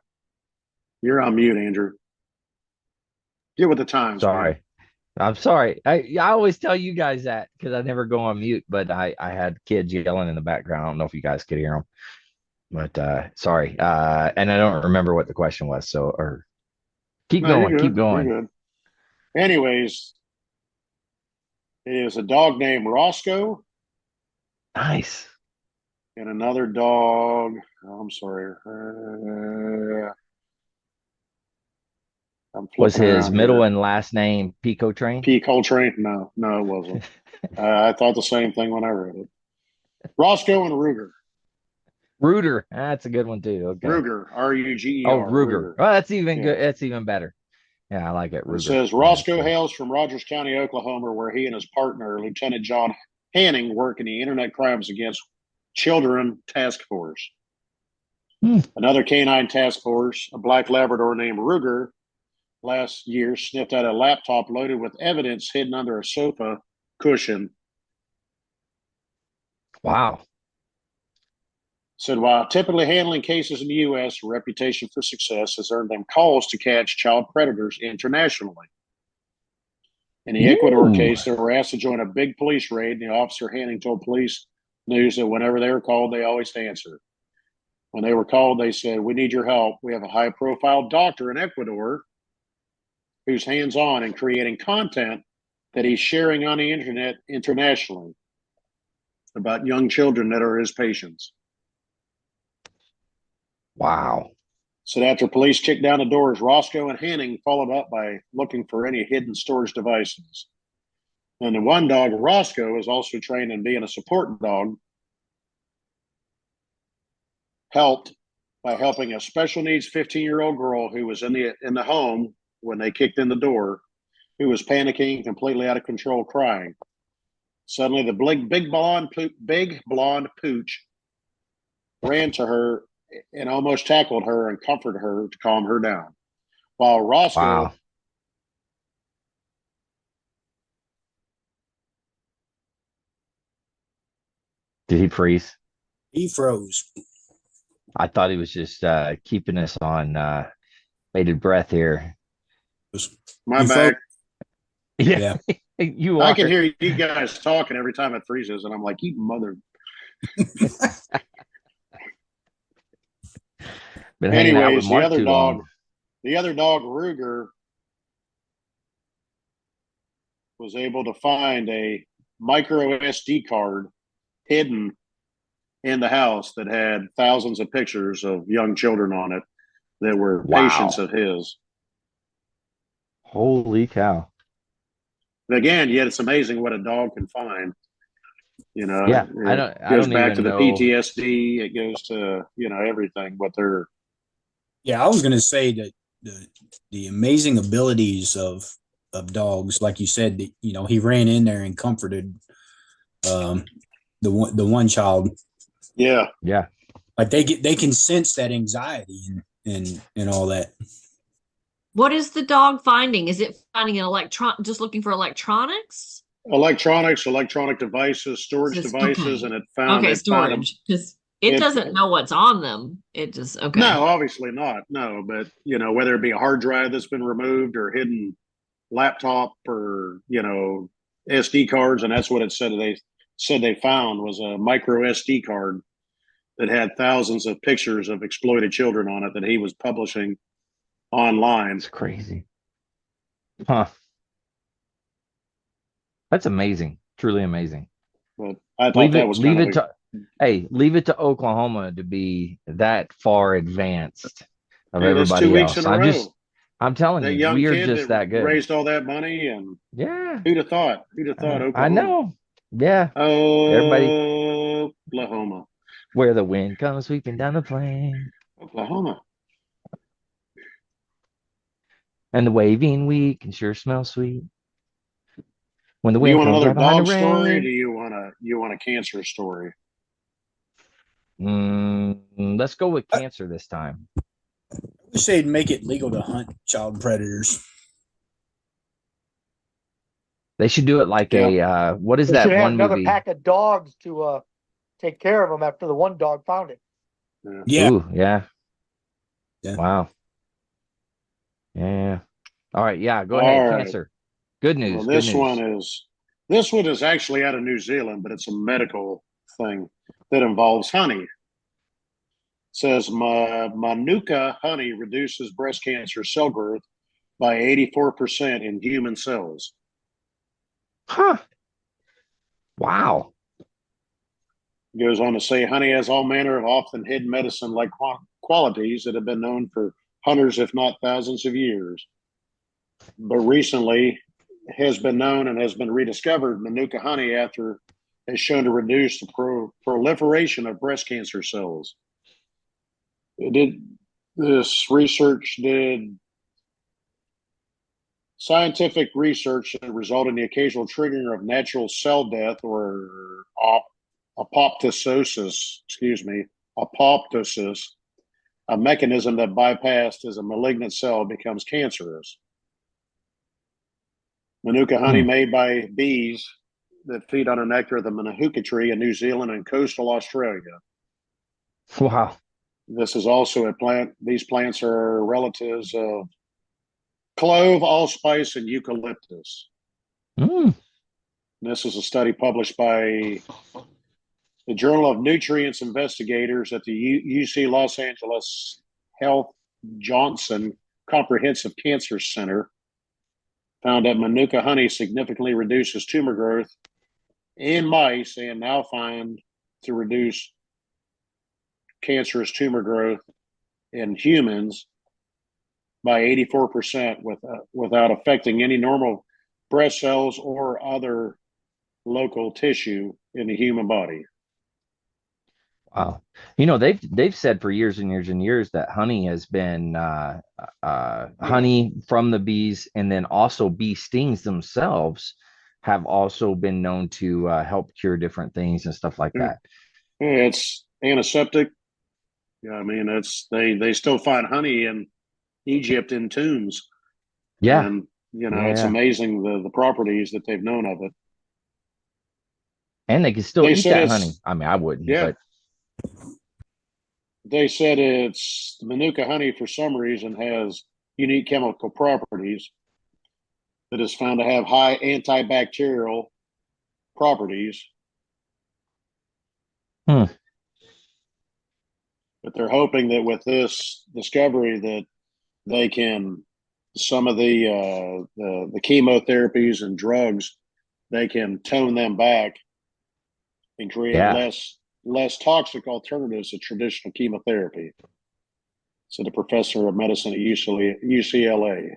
You're on mute, Andrew. Get with the times. Sorry. Man. I'm sorry. I always tell you guys that because I never go on mute, but I had kids yelling in the background. I don't know if you guys could hear them, but sorry. And I don't remember what the question was. Keep going. Keep going. You're good. Anyways, it is a dog named Roscoe. Nice. And another dog. I'm sorry. Was his middle and last name P. Coltrane? P. Coltrane? No, it wasn't. I thought the same thing when I read it. Roscoe and Ruger. Ruger. That's a good one too. Okay. Ruger. Ruger. Oh, Ruger. Oh, that's even good. That's even better. Yeah, I like it. Ruger. It says Roscoe hails from Rogers County, Oklahoma, where he and his partner, Lieutenant John Hanning, work in the Internet Crimes Against Children Task Force. Another canine task force, a black Labrador named Ruger, last year sniffed out a laptop loaded with evidence hidden under a sofa cushion. Wow. Said while typically handling cases in the U.S., a reputation for success has earned them calls to catch child predators internationally. In the Ecuador case, they were asked to join a big police raid, and the officer Hanning told police news that whenever they were called, they always answered. When they were called, they said, "We need your help. We have a high-profile doctor in Ecuador who's hands-on in creating content that he's sharing on the internet internationally about young children that are his patients." Wow. So after police kicked down the doors, Roscoe and Hanning followed up by looking for any hidden storage devices. And the one dog, Roscoe, is also trained in being a support dog, helped by helping a special needs 15-year-old girl who was in the home when they kicked in the door, who was panicking, completely out of control, crying. Suddenly, the big blonde pooch ran to her and almost tackled her and comforted her to calm her down. While Roscoe... Wow. Did he freeze? He froze. I thought he was just keeping us on bated breath here. My bad. Yeah. You I can hear you guys talking every time it freezes, and I'm like, you mother... Been hanging out with Anyways, Mark too long. the other dog, Ruger, was able to find a micro SD card hidden in the house that had thousands of pictures of young children on it that were patients of his. Holy cow. But again, yet it's amazing what a dog can find. Yeah, it goes back to the PTSD. It goes to, everything, what they're... Yeah, I was going to say that the amazing abilities of dogs, like you said, that, he ran in there and comforted the one child. Yeah. Yeah. Like they can sense that anxiety and all that. What is the dog finding? Is it finding just looking for electronics? Electronics, electronic devices, storage devices, Okay. and it found Storage, because it doesn't know what's on them. It just okay. No, obviously not. No, but whether it be a hard drive that's been removed or hidden laptop or SD cards, and that's what it said. They said they found was a micro SD card that had thousands of pictures of exploited children on it that he was publishing online. It's crazy. Huh. That's amazing. Truly amazing. But I thought that was leave it to Oklahoma to be that far advanced of everybody 2 weeks else. in a row. I'm telling That you, young we are kid just that good. Raised all that money, and yeah, who'd have thought? Oklahoma? I know. Yeah, Oklahoma, where the wind comes sweeping down the plain, Oklahoma, and the waving wheat can sure smell sweet. When the do you wind want comes another right behind dog the story? rain. Or do you want a cancer story? Let's go with cancer this time. I wish they'd make it legal to hunt child predators. They should do it like what is They that should have one another movie? pack of dogs to take care of them after the one dog found it. Yeah. Ooh, yeah. Yeah. Wow. Yeah. All right. Yeah. Go All ahead. right. Cancer. Good news. Well, this one is actually out of New Zealand, but it's a medical thing that involves honey. It says Manuka honey reduces breast cancer cell growth by 84% in human cells. Huh. Wow. It goes on to say honey has all manner of often hidden medicine-like qualities that have been known for hundreds, if not thousands of years. But recently has been known and has been rediscovered Manuka honey has shown to reduce the proliferation of breast cancer cells. Scientific research that resulted in the occasional triggering of natural cell death or apoptosis, a mechanism that bypassed as a malignant cell becomes cancerous. Manuka honey made by bees that feed on the nectar of the manuka tree in New Zealand and coastal Australia. Wow. This is also a plant. These plants are relatives of clove, allspice, and eucalyptus. This is a study published by the Journal of Nutrients Investigators at the UC Los Angeles Health Johnson Comprehensive Cancer Center. Found that Manuka honey significantly reduces tumor growth in mice and now find to reduce cancerous tumor growth in humans by 84% without affecting any normal breast cells or other local tissue in the human body. Wow. They've said for years and years and years that honey has been honey from the bees, and then also bee stings themselves have also been known to help cure different things and stuff like that. It's antiseptic. Yeah, I mean, they still find honey in Egypt in tombs. Yeah. And it's amazing the properties that they've known of it. And they can still eat that honey. I mean, I wouldn't, but they said it's Manuka honey for some reason has unique chemical properties that is found to have high antibacterial properties. But they're hoping that with this discovery that they can, some of the chemotherapies and drugs, they can tone them back and create less toxic alternatives to traditional chemotherapy. Said the professor of medicine at UCLA.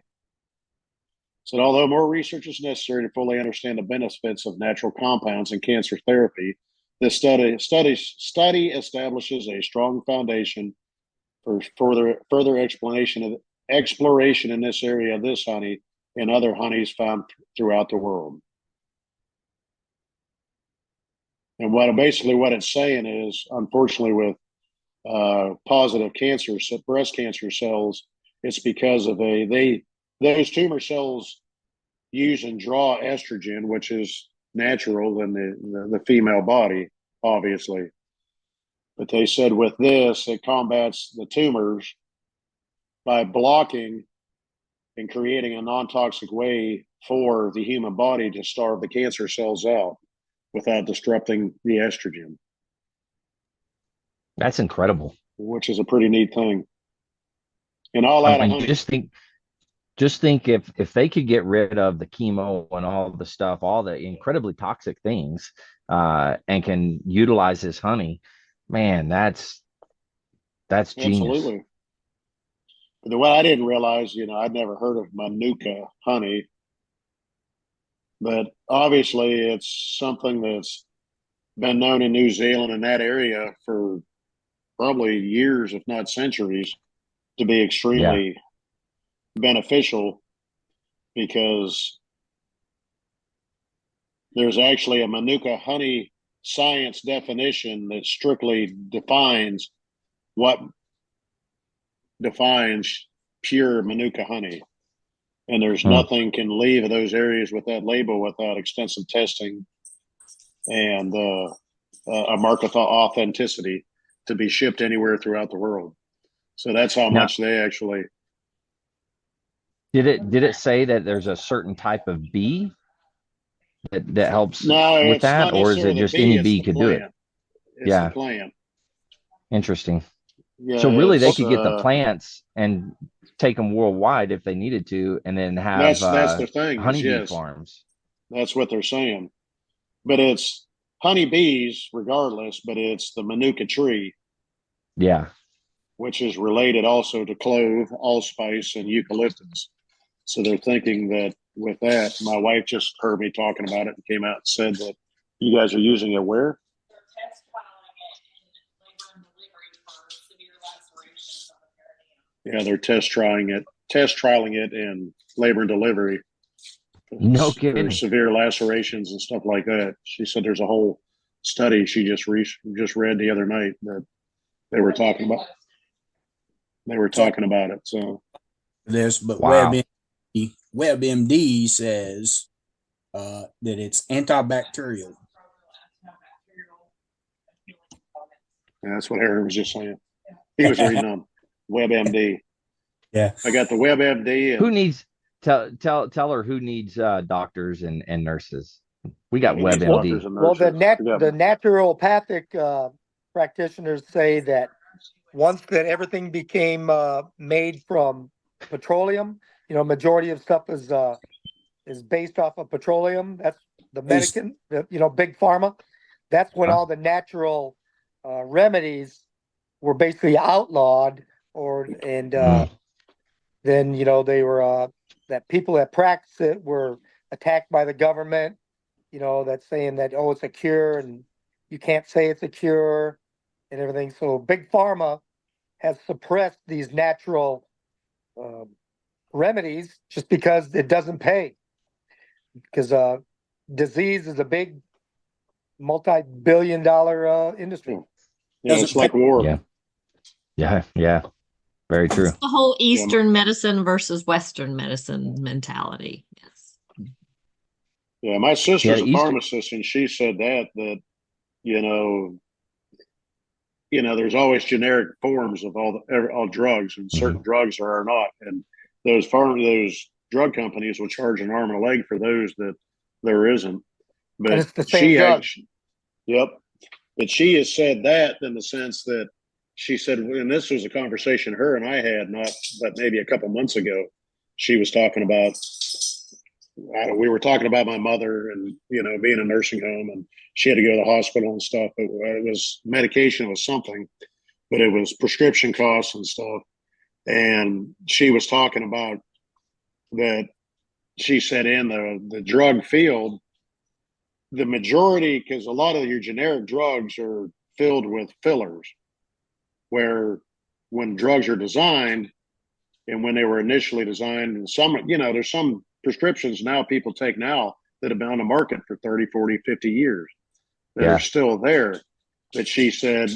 Said although more research is necessary to fully understand the benefits of natural compounds in cancer therapy, this study establishes a strong foundation for further exploration in this area of this honey and other honeys found throughout the world. And what it's saying is, unfortunately, with positive cancer, breast cancer cells, it's because of those tumor cells use and draw estrogen, which is natural in the female body, obviously. But they said with this, it combats the tumors by blocking and creating a non-toxic way for the human body to starve the cancer cells out without disrupting the estrogen. That's incredible. Which is a pretty neat thing. And all out of honey. Just think if they could get rid of the chemo and all the stuff, all the incredibly toxic things, and can utilize this honey, man, that's genius. Absolutely. But what I didn't realize, I'd never heard of Manuka honey, but obviously it's something that's been known in New Zealand and that area for probably years, if not centuries, to be extremely beneficial, because there's actually a Manuka honey science definition that strictly defines what defines pure Manuka honey. And there's nothing can leave those areas with that label without extensive testing and a mark of authenticity to be shipped anywhere throughout the world. So that's how much they actually. Did it say that there's a certain type of bee that helps with that, or is it just any bee could do it? It's the plant. Interesting. Yeah, so really, they could get the plants and take them worldwide if they needed to, and then have that's the thing. Honeybee farms. That's what they're saying. But it's honeybees regardless, but it's the Manuka tree. Yeah. Which is related also to clove, allspice, and eucalyptus. So they're thinking that with that, my wife just heard me talking about it and came out and said that you guys are using it where? Yeah, they're test trialing it in labor and delivery. No kidding. For severe lacerations and stuff like that. She said there's a whole study she just read the other night that they were talking about. They were talking about it. So WebMD says that it's antibacterial. Yeah, that's what Aaron was just saying. He was reading on WebMD. Yeah, I got the WebMD. Who needs tell her who needs doctors and nurses? We got WebMD. Well, the naturopathic practitioners say that once that everything became made from petroleum, majority of stuff is based off of petroleum. That's the medicine, big pharma. That's when all the natural remedies were basically outlawed, then they were that people that practice it were attacked by the government. That's saying that it's a cure, and you can't say it's a cure and everything. So big pharma has suppressed these natural remedies just because it doesn't pay. Because disease is a big multi-billion-dollar industry. Yeah, it's like war. Yeah. Very true. It's the whole Eastern medicine versus Western medicine mentality. Yes. Yeah, my sister's a pharmacist, and she said that there's always generic forms of all drugs, and certain drugs are not, and those drug companies will charge an arm and a leg for those that there isn't. But and it's the same drug. But she has said that in the sense that she said, and this was a conversation her and I had, but maybe a couple months ago, she was talking about. We were talking about my mother and being in a nursing home, and she had to go to the hospital and stuff. But it was medication was something, but it was prescription costs and stuff. And she was talking about that. She said in the drug field, the majority, because a lot of your generic drugs are filled with fillers, where when drugs are designed and when they were initially designed, and some, there's some prescriptions now people take now that have been on the market for 30, 40, 50 years. that are still there. But she said,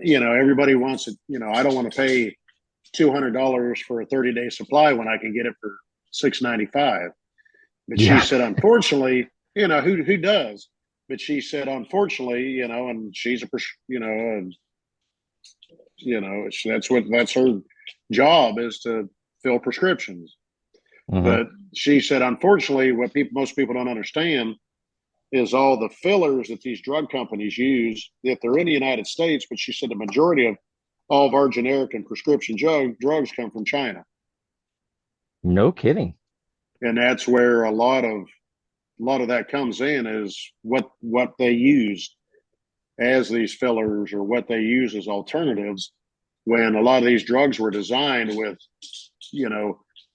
everybody wants it. I don't want to pay $200 for a 30-day supply when I can get it for $695. But she said, unfortunately, who does? But she said, unfortunately, and she's that's her job, is to fill prescriptions. But she said, unfortunately, what most people don't understand is all the fillers that these drug companies use, if they're in the United States. But she said the majority of all of our generic and prescription drugs come from China. No kidding. And that's where a lot of that comes in, is what they use as these fillers, or what they use as alternatives, when a lot of these drugs were designed with,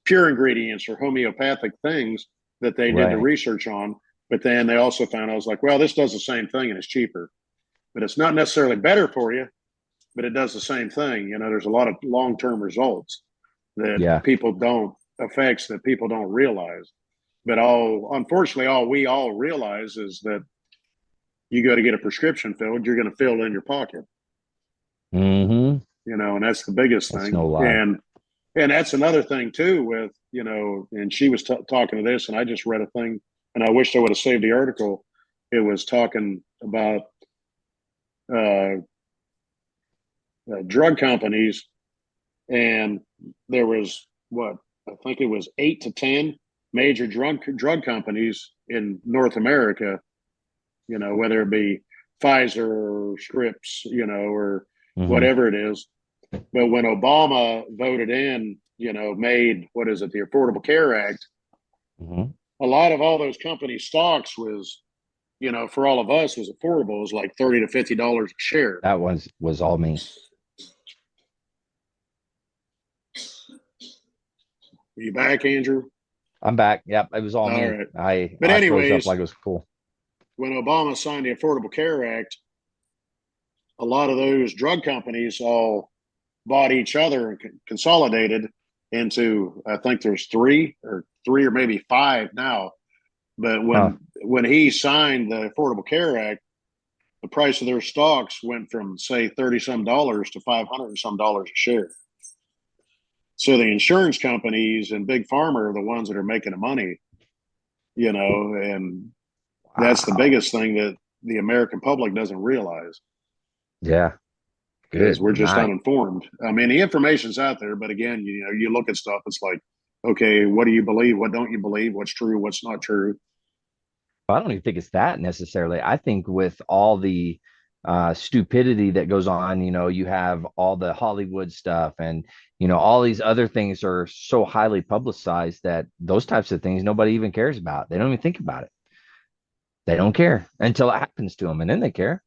pure ingredients or homeopathic things that they did the research on. But then they also found, I was like, well, this does the same thing and it's cheaper, but it's not necessarily better for you, but it does the same thing. There's a lot of long-term results that effects that people don't realize. But unfortunately, all we all realize is that you go to get a prescription filled, you're going to fill it in your pocket. And that's the biggest thing. No lie. And that's another thing too with, and she was talking to this, and I just read a thing, and I wish I would have saved the article. It was talking about drug companies, and there was I think it was 8 to 10 major drug companies in North America, whether it be Pfizer or Scripps, or whatever it is. But when Obama voted in, made, the Affordable Care Act, a lot of all those companies' stocks was, for all of us, was affordable. It was like $30 to $50 a share. That was all me. Are you back, Andrew? I'm back. Yep, it was all me. Right. But anyways, like it was cool. When Obama signed the Affordable Care Act, a lot of those drug companies all bought each other and consolidated into, I think there's three or maybe 5 now. But when he signed the Affordable Care Act, the price of their stocks went from, say, $30-some to $500-some a share. So the insurance companies and Big Pharma are the ones that are making the money, and that's the biggest thing that the American public doesn't realize. Yeah. Because we're just uninformed. I mean, the information's out there, but again, you look at stuff, it's like, okay, what do you believe? What don't you believe? What's true? What's not true? I don't even think it's that necessarily. I think with all the stupidity that goes on, you have all the Hollywood stuff, and all these other things are so highly publicized that those types of things nobody even cares about. They don't even think about it. They don't care until it happens to them, and then they care.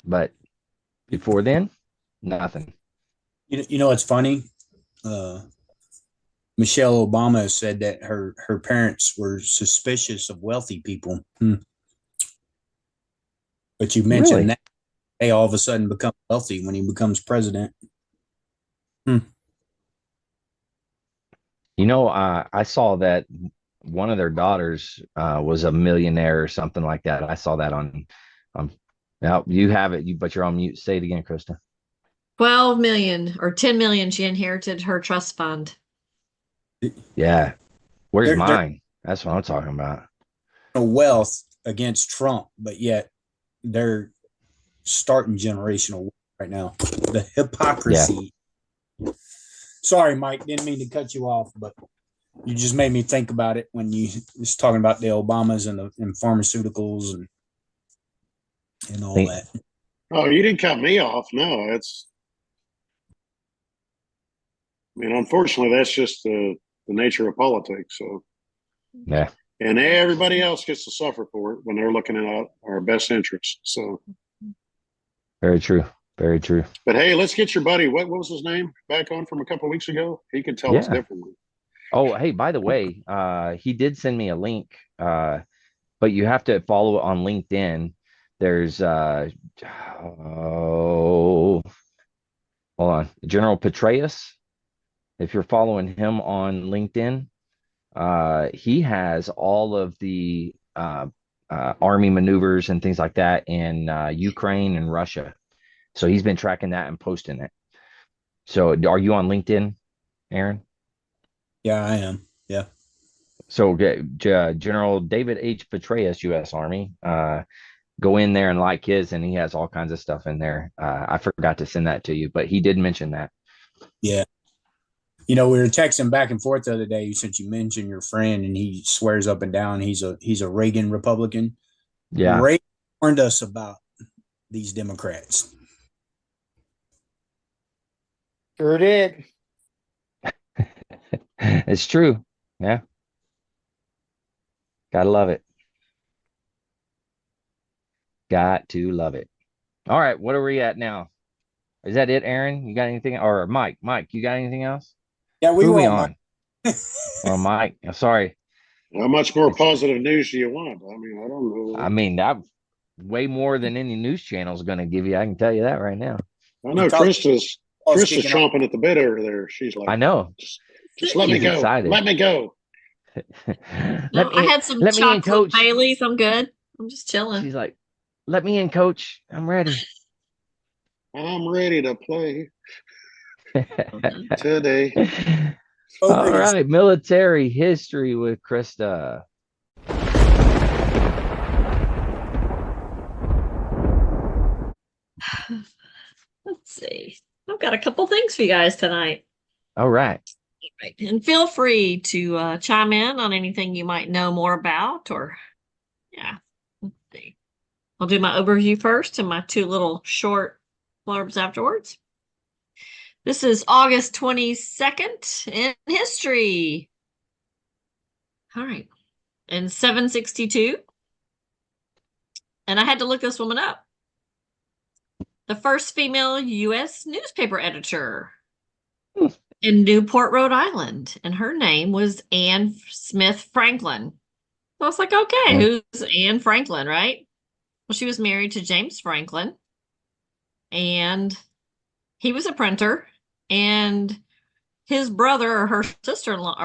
But before then, nothing. It's funny. Michelle Obama said that her parents were suspicious of wealthy people. But you mentioned that they all of a sudden become wealthy when he becomes president. I saw that one of their daughters was a millionaire or something like that. I saw that on now you have it, but you're on mute. Say it again, Krista. 12 million or 10 million. She inherited her trust fund. Yeah. Where's mine? That's what I'm talking about. Wealth against Trump, but yet they're starting generational right now. The hypocrisy. Yeah. Sorry, Mike, didn't mean to cut you off, but you just made me think about it when you was talking about the Obamas and pharmaceuticals and all that. Oh, you didn't cut me off. No, unfortunately, that's just the nature of politics. So, yeah. And everybody else gets to suffer for it when they're looking at our best interests. So, very true. Very true. But hey, let's get your buddy. What was his name back on from a couple of weeks ago? He can tell us differently. Oh, hey, by the way, he did send me a link, but you have to follow it on LinkedIn. There's hold on, General Petraeus. If you're following him on LinkedIn, he has all of the army maneuvers and things like that in Ukraine and Russia. So he's been tracking that and posting it. So are you on LinkedIn, Aaron? Yeah, I am. Yeah. So General David H. Petraeus, U.S. Army, go in there and like his, and he has all kinds of stuff in there. I forgot to send that to you, but he did mention that. Yeah. You know, we were texting back and forth the other day since you mentioned your friend, and he swears up and down he's a Reagan Republican. Yeah. Reagan warned us about these Democrats. Sure did. It's true. Yeah. Gotta love it. Got to love it. All right. What are we at now? Is that it, Aaron? You got anything? Or Mike, you got anything else? Yeah, we Who were on. Oh, Mike. I'm sorry. How much more positive news do you want? I mean, I don't know. I mean, that way more than any news channel is going to give you. I can tell you that right now. I know Krista's chomping at the bit over there. She's like, I know. Just let me go. Excited. Let me go. I had some chocolate Baileys. I'm good. I'm just chilling. She's like, let me in, coach. I'm ready. I'm ready to play today. All right. Military history with Krista. Let's see. I've got a couple things for you guys tonight. All right. And feel free to chime in on anything you might know more about, or let's see. I'll do my overview first and my two little short blurbs afterwards. This is August 22nd in history. All right. In 762. And I had to look this woman up. The first female U.S. newspaper editor in Newport, Rhode Island. And her name was Anne Smith Franklin. So I was like, okay, who's Anne Franklin, right? Well, she was married to James Franklin. And he was a printer. And his brother or her sister-in-law,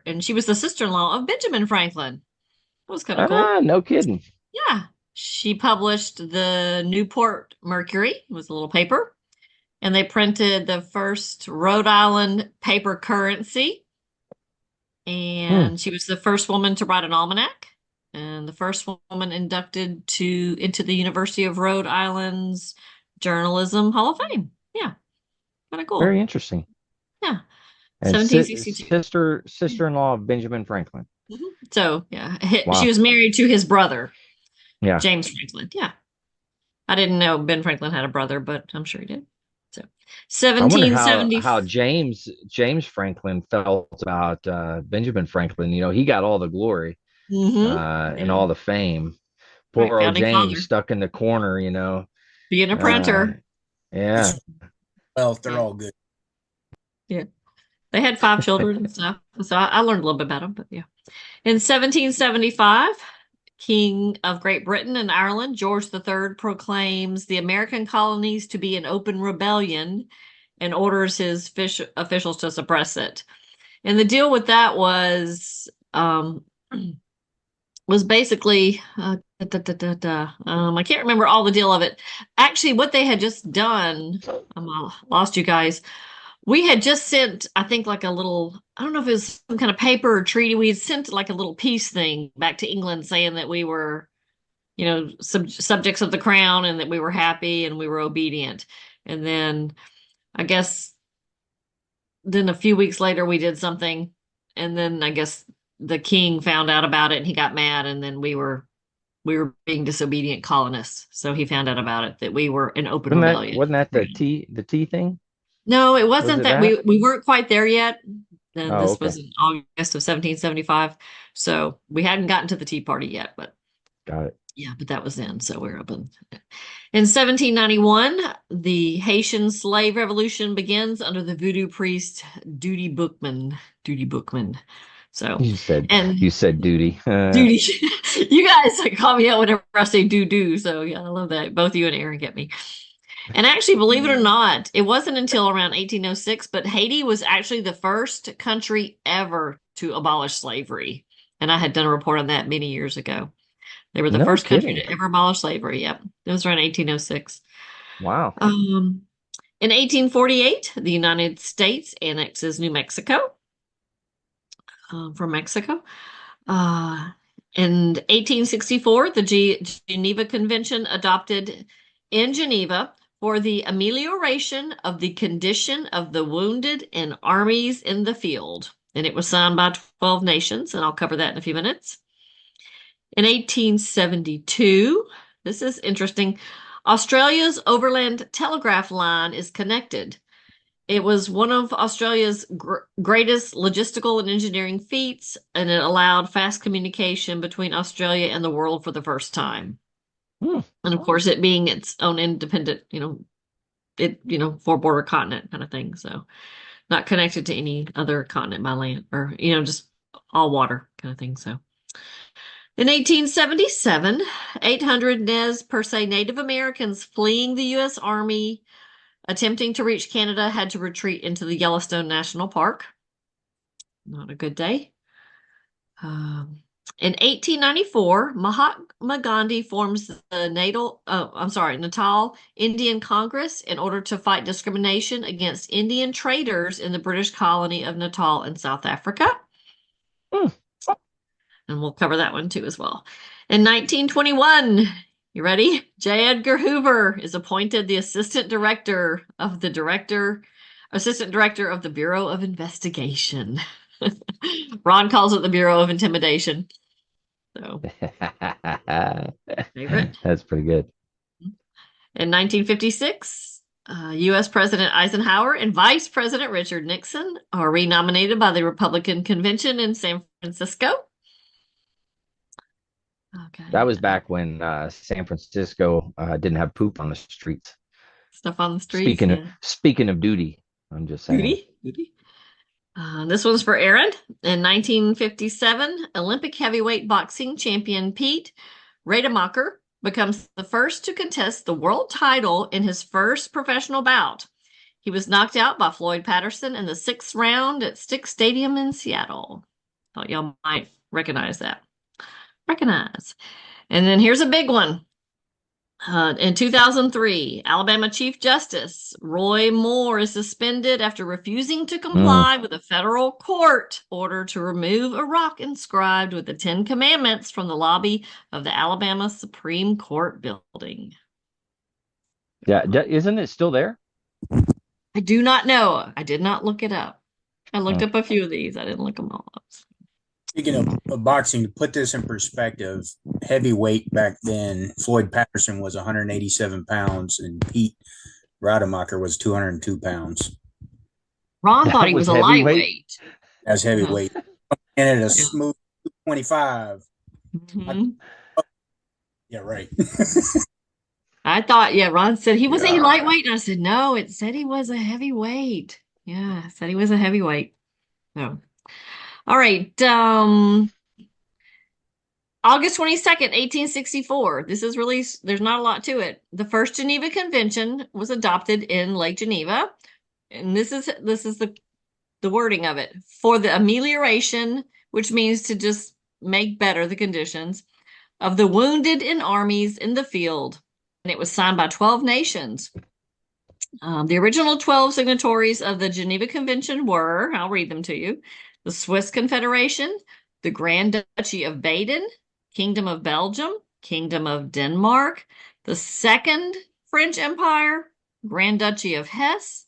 and she was the sister-in-law of Benjamin Franklin. That was kind of cool. No kidding. Yeah. She published the Newport Mercury. It was a little paper. And they printed the first Rhode Island paper currency. And she was the first woman to write an almanac. And the first woman inducted into the University of Rhode Island's Journalism Hall of Fame. Yeah. Kind of cool. Very interesting. Yeah. And 1762. sister-in-law of Benjamin Franklin. Mm-hmm. So, yeah. Wow. She was married to his brother. Yeah. James Franklin. Yeah. I didn't know Ben Franklin had a brother, but I'm sure he did. So 1770. How James Franklin felt about Benjamin Franklin. You know, he got all the glory and all the fame. Poor old James father. Stuck in the corner, you know. Being a printer. Yeah. Well, they're all good. Yeah. They had 5 children and stuff. So I learned a little bit about them, but yeah. In 1775, King of Great Britain and Ireland, George III proclaims the American colonies to be in open rebellion and orders his officials to suppress it. And the deal with that was basically, I can't remember all the deal of it. Actually, what they had just done, I lost you guys. We had just sent, I think, like a little, I don't know if it was some kind of paper or treaty. We had sent like a little peace thing back to England saying that we were, you know, subjects of the crown and that we were happy and we were obedient. And then I guess then a few weeks later we did something. And then I guess the king found out about it and he got mad. And then we were being disobedient colonists. So he found out about it, that we were in open rebellion. Wasn't that the tea thing? No, it wasn't that. We weren't quite there yet. Then this okay. was in August of 1775. So we hadn't gotten to the Tea Party yet, but got it. Yeah, but that was then. So we're open. In 1791, the Haitian slave revolution begins under the voodoo priest Duty Bookman. So you said duty. Duty. You guys call me out whenever I say do. So yeah, I love that. Both you and Aaron get me. And actually, believe it or not, it wasn't until around 1806, but Haiti was actually the first country ever to abolish slavery. And I had done a report on that many years ago. They were the No first country kidding. to ever abolish slavery. Yep. It was around 1806. Wow. In 1848, the United States annexes New Mexico from Mexico. In 1864, the Geneva Convention adopted in Geneva for the amelioration of the condition of the wounded in armies in the field. And it was signed by 12 nations, and I'll cover that in a few minutes. In 1872, this is interesting, Australia's overland telegraph line is connected. It was one of Australia's greatest logistical and engineering feats, and it allowed fast communication between Australia and the world for the first time. And of course, it being its own independent, four border continent kind of thing. So not connected to any other continent by land or, just all water kind of thing. So in 1877, 800 Nez Perce Native Americans fleeing the U.S. Army attempting to reach Canada had to retreat into the Yellowstone National Park. Not a good day. In 1894, Mahatma Gandhi forms the Natal Indian Congress in order to fight discrimination against Indian traders in the British colony of Natal in South Africa. And we'll cover that one too as well. In 1921, you ready? J. Edgar Hoover is appointed the assistant director of the Bureau of Investigation. Ron calls it the Bureau of Intimidation. So, favorite. That's pretty good. In 1956, U.S. President Eisenhower and Vice President Richard Nixon are renominated by the Republican Convention in San Francisco. Okay. That was back when San Francisco didn't have poop on the streets. Stuff on the streets. Speaking of duty, I'm just saying. Duty. This one's for Aaron. In 1957, Olympic heavyweight boxing champion Pete Rademacher becomes the first to contest the world title in his first professional bout. He was knocked out by Floyd Patterson in the 6th round at Stick Stadium in Seattle. Thought y'all might recognize that. And then here's a big one. In 2003, Alabama Chief Justice Roy Moore is suspended after refusing to comply with a federal court order to remove a rock inscribed with the 10 Commandments from the lobby of the Alabama Supreme Court building. Yeah, isn't it still there? I do not know. I did not look it up. I looked up a few of these. I didn't look them all up. Speaking of boxing, to put this in perspective, heavyweight back then, Floyd Patterson was 187 pounds and Pete Rademacher was 202 pounds. Ron thought he was a lightweight. As heavyweight. And at a smooth 225. Mm-hmm. Yeah, right. I thought, Ron said he was a lightweight. And I said, no, it said he was a heavyweight. Yeah, it said he was a heavyweight. So. All right. August 22nd, 1864. This is really, there's not a lot to it. The first Geneva Convention was adopted in Lake Geneva. And this is the wording of it. For the amelioration, which means to just make better the conditions, of the wounded in armies in the field. And it was signed by 12 nations. The original 12 signatories of the Geneva Convention were, I'll read them to you, the Swiss Confederation, the Grand Duchy of Baden, Kingdom of Belgium, Kingdom of Denmark, the Second French Empire, Grand Duchy of Hesse,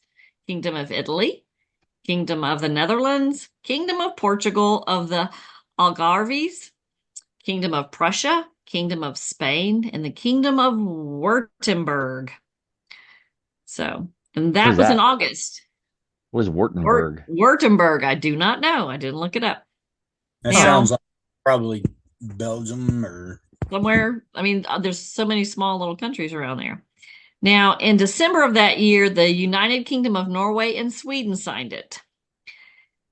Kingdom of Italy, Kingdom of the Netherlands, Kingdom of Portugal of the Algarves, Kingdom of Prussia, Kingdom of Spain, and the Kingdom of Württemberg. So, and that was in August. What is Württemberg? Württemberg. I do not know. I didn't look it up. That sounds like probably Belgium or somewhere. I mean, there's so many small little countries around there. Now, in December of that year, the United Kingdom of Norway and Sweden signed it.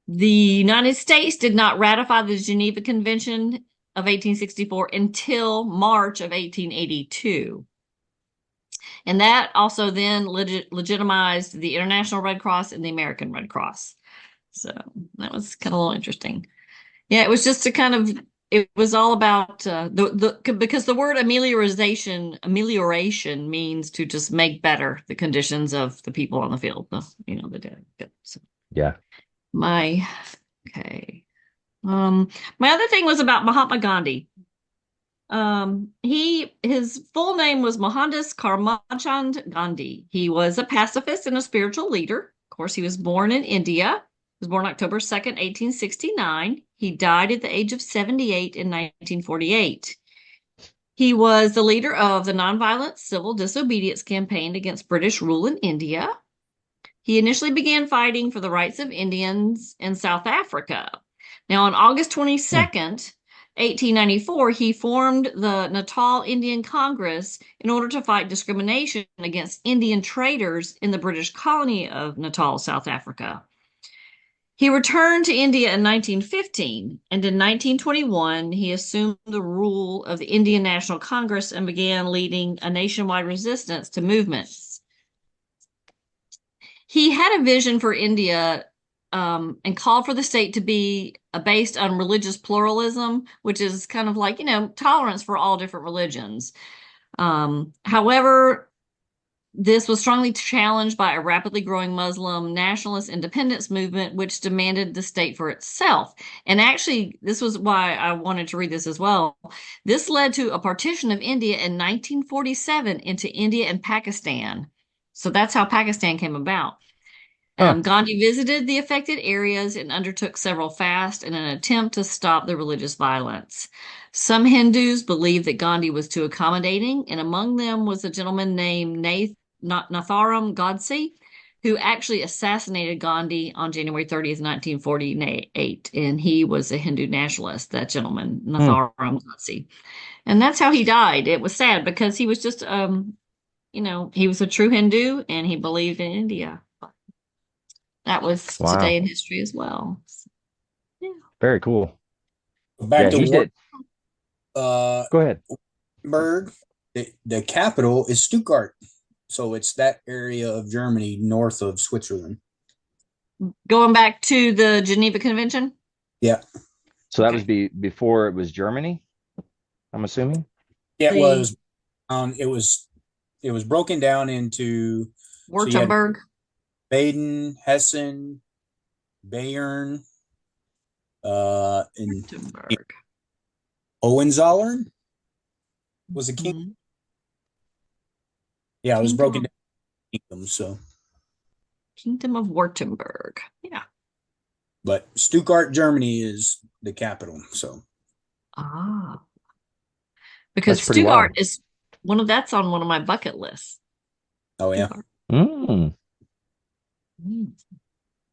The United States did not ratify the Geneva Convention of 1864 until March of 1882. And that also then legitimized the International Red Cross and the American Red Cross. So that was kind of a little interesting. Yeah, it was just to kind of it was all about because the word amelioration means to just make better the conditions of the people on the field. The day. So Yeah. Okay. My other thing was about Mahatma Gandhi. His full name was Mohandas Karmachand Gandhi. He was a pacifist and a spiritual leader. Of course, he was born in India. He was born October 2nd, 1869. He died at the age of 78 in 1948. He was the leader of the nonviolent civil disobedience campaign against British rule in India. He initially began fighting for the rights of Indians in South Africa. Now, on August 22nd, 1894, he formed the Natal Indian Congress in order to fight discrimination against Indian traders in the British colony of Natal, South Africa. He returned to India in 1915, and in 1921, he assumed the rule of the Indian National Congress and began leading a nationwide resistance to movements. He had a vision for India and called for the state to be based on religious pluralism, which is kind of like, tolerance for all different religions. However, this was strongly challenged by a rapidly growing Muslim nationalist independence movement, which demanded the state for itself. And actually, this was why I wanted to read this as well. This led to a partition of India in 1947 into India and Pakistan. So that's how Pakistan came about. Gandhi visited the affected areas and undertook several fasts in an attempt to stop the religious violence. Some Hindus believed that Gandhi was too accommodating, and among them was a gentleman named Natharam Godse, who actually assassinated Gandhi on January 30th, 1948. And he was a Hindu nationalist, that gentleman, Natharam Godse. And that's how he died. It was sad because he was just, he was a true Hindu and he believed in India. That was today in history as well. Yeah. Very cool. Back to Go ahead. Württemberg, the capital is Stuttgart. So it's that area of Germany north of Switzerland. Going back to the Geneva Convention? Yeah. So that was before it was Germany, I'm assuming? Yeah, it was. It was broken down into Württemberg. Baden, Hessen, Bayern, and Hohenzollern was a king. Mm-hmm. Yeah, it was broken down into kingdoms. So, Kingdom of Württemberg. Yeah. But Stuttgart, Germany is the capital. So. Because Stuttgart is that's on one of my bucket lists. Oh yeah.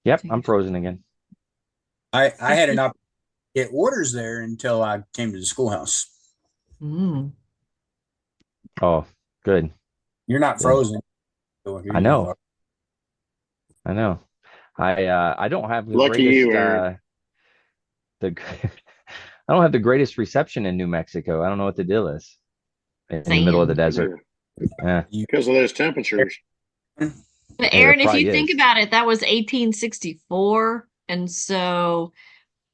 Yep, I'm frozen again. I had an opportunity to get orders there until I came to the schoolhouse. Oh, good. You're not frozen. So I know. I know. I don't have the Lucky greatest. You, Aaron. I don't have the greatest reception in New Mexico. I don't know what the deal is in the middle of the desert. Yeah. Because of those temperatures. But Aaron, if you think about it, that was 1864. And so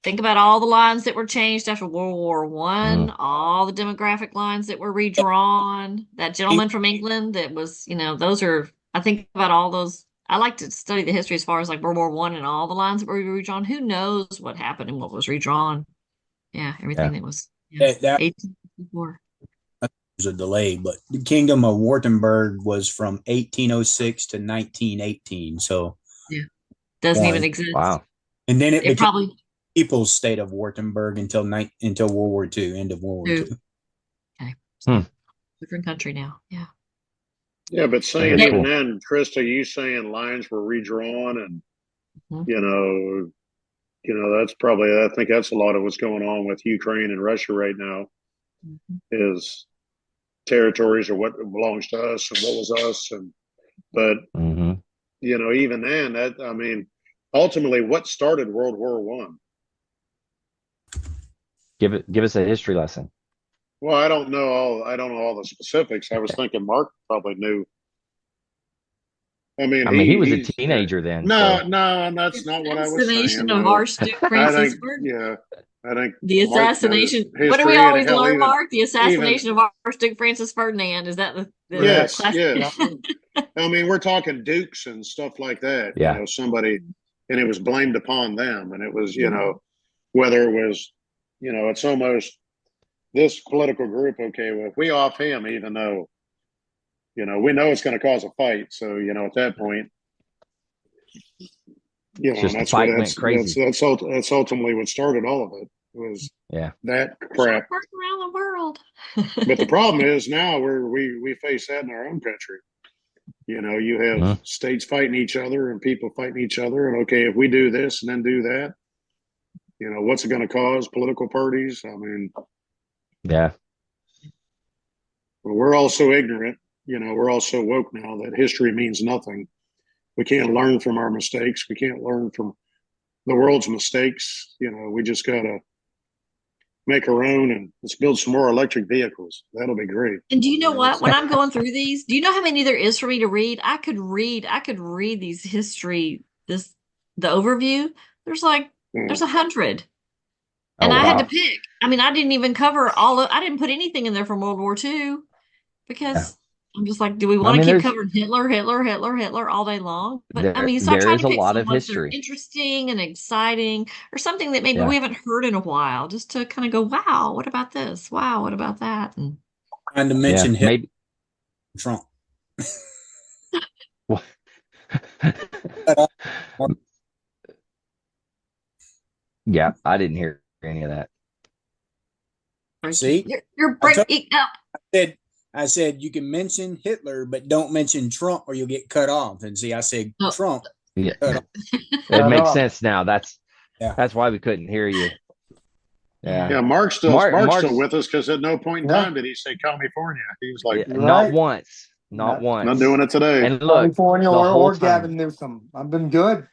think about all the lines that were changed after World War I, all the demographic lines that were redrawn. That gentleman from England that was, I think about all those. I like to study the history as far as like World War I and all the lines that were redrawn. Who knows what happened and what was redrawn? Yeah, everything that was 1864. A delay, but the Kingdom of Württemberg was from 1806 to 1918. So doesn't even exist. Wow. And then it became probably People's State of Württemberg until World War II, end of World War II. Okay. Different country now. Yeah. Yeah, but saying even then, Krista, you saying lines were redrawn and that's probably, I think that's a lot of what's going on with Ukraine and Russia right now is territories or what belongs to us and what was us. But even then, ultimately what started World War I? Give us a history lesson. Well, I don't know all the specifics. I was thinking Mark probably knew. He was a teenager then. No, that's not what I was saying. Destination of our Stu Francis Word. Yeah. I think The assassination. What do we always learn, Mark? The assassination of Archduke Francis Ferdinand. Is that the yes, classic? yes. I mean, we're talking dukes and stuff like that. Yeah. You know, somebody, and it was blamed upon them, and it was, you know, whether it was, you know, it's almost this political group. Okay, well, if we off him, even though, you know, we know it's going to cause a fight, so you know, at that point, you know, just that's the fight what went crazy. That's ultimately what started all of it. Was that crap around the world. But the problem is now we face that in our own country. You know, you have states fighting each other and people fighting each other. And okay, if we do this and then do that, you know, what's it going to cause? Political parties. I mean, yeah. But we're all so ignorant. You know, we're all so woke now that history means nothing. We can't learn from our mistakes. We can't learn from the world's mistakes. You know, we just got to make our own, and let's build some more electric vehicles. That'll be great. And do you know what? When I'm going through these, do you know how many there is for me to read? I could read these history, the overview. There's like there's 100. And I had to pick. I mean, I didn't even cover I didn't put anything in there from World War II because I'm just like, do we want to keep covering Hitler all day long? But I mean, so I try to pick a lot of history, interesting and exciting, or something that maybe we haven't heard in a while, just to kind of go, wow, what about this? Wow, what about that? And trying to mention maybe Trump. Yeah, I didn't hear any of that. See, you're breaking up. I said you can mention Hitler, but don't mention Trump, or you'll get cut off. And see, I said Trump. Yeah, it makes sense now. That's why we couldn't hear you. Yeah, Mark's still with us because at no point in time did he say California. He was like, not once, not once. Not doing it today. And look, California or Gavin Newsom. I've been good.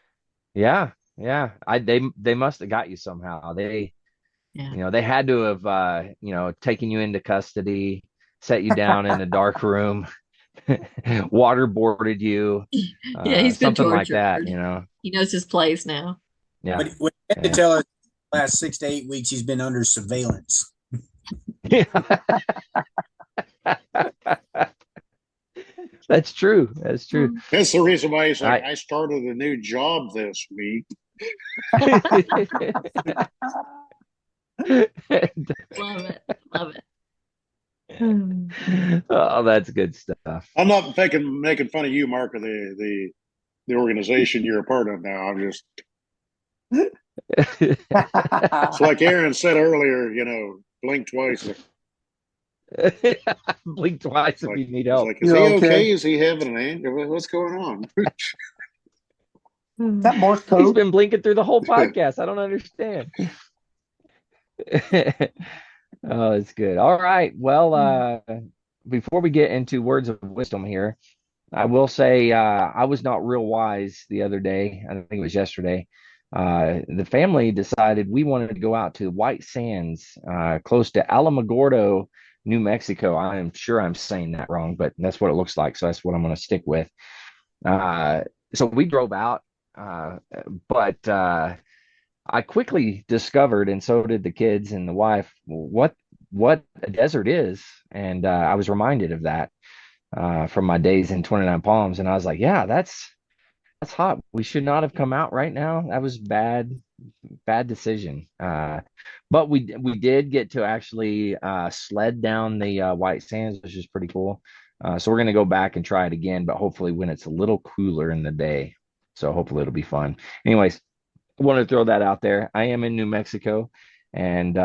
Yeah. They must have got you somehow. They, you know, they had to have, you know, taken you into custody, set you down in a dark room, waterboarded you. Yeah, he's been something tortured. Like that. You know, he knows his place now. Yeah, but we had to tell us the last 6 to 8 weeks he's been under surveillance. That's true. That's true. That's the reason why he's like, I started a new job this week. Love it. Oh, that's good stuff. I'm not making fun of you, Mark, or the organization you're a part of now. I'm just it's like Aaron said earlier, you know, blink twice. Blink twice if you need help. Like, is he okay? Is he having an anger? What's going on? Is that Morse code? He's been blinking through the whole podcast. I don't understand. Oh, it's good. All right. Well, before we get into words of wisdom here, I will say I was not real wise the other day. I think it was yesterday. The family decided we wanted to go out to White Sands, close to Alamogordo, New Mexico. I am sure I'm saying that wrong, but that's what it looks like. So that's what I'm going to stick with. So we drove out, but I quickly discovered, and so did the kids and the wife, what a desert is. And I was reminded of that from my days in 29 Palms. And I was like, yeah, that's hot. We should not have come out right now. That was bad decision. But we did get to actually sled down the White Sands, which is pretty cool. So we're going to go back and try it again, but hopefully when it's a little cooler in the day. So hopefully it'll be fun. Anyways, I wanted to throw that out there. I am in New Mexico. And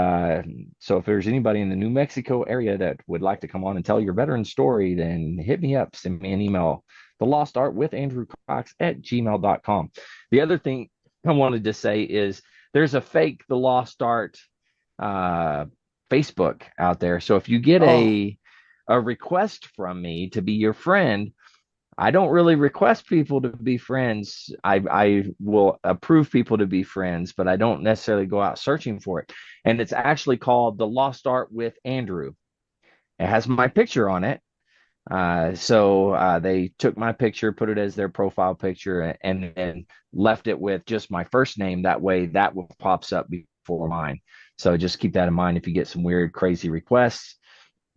so if there's anybody in the New Mexico area that would like to come on and tell your veteran story, then hit me up, send me an email, thelostart@gmail.com. The other thing I wanted to say is there's a fake The Lost Art Facebook out there. So if you get a request from me to be your friend, I don't really request people to be friends. I will approve people to be friends, but I don't necessarily go out searching for it. And it's actually called The Lost Art with Andrew. It has my picture on it. So they took my picture, put it as their profile picture, and then left it with just my first name. That way that pops up before mine. So just keep that in mind. If you get some weird, crazy requests,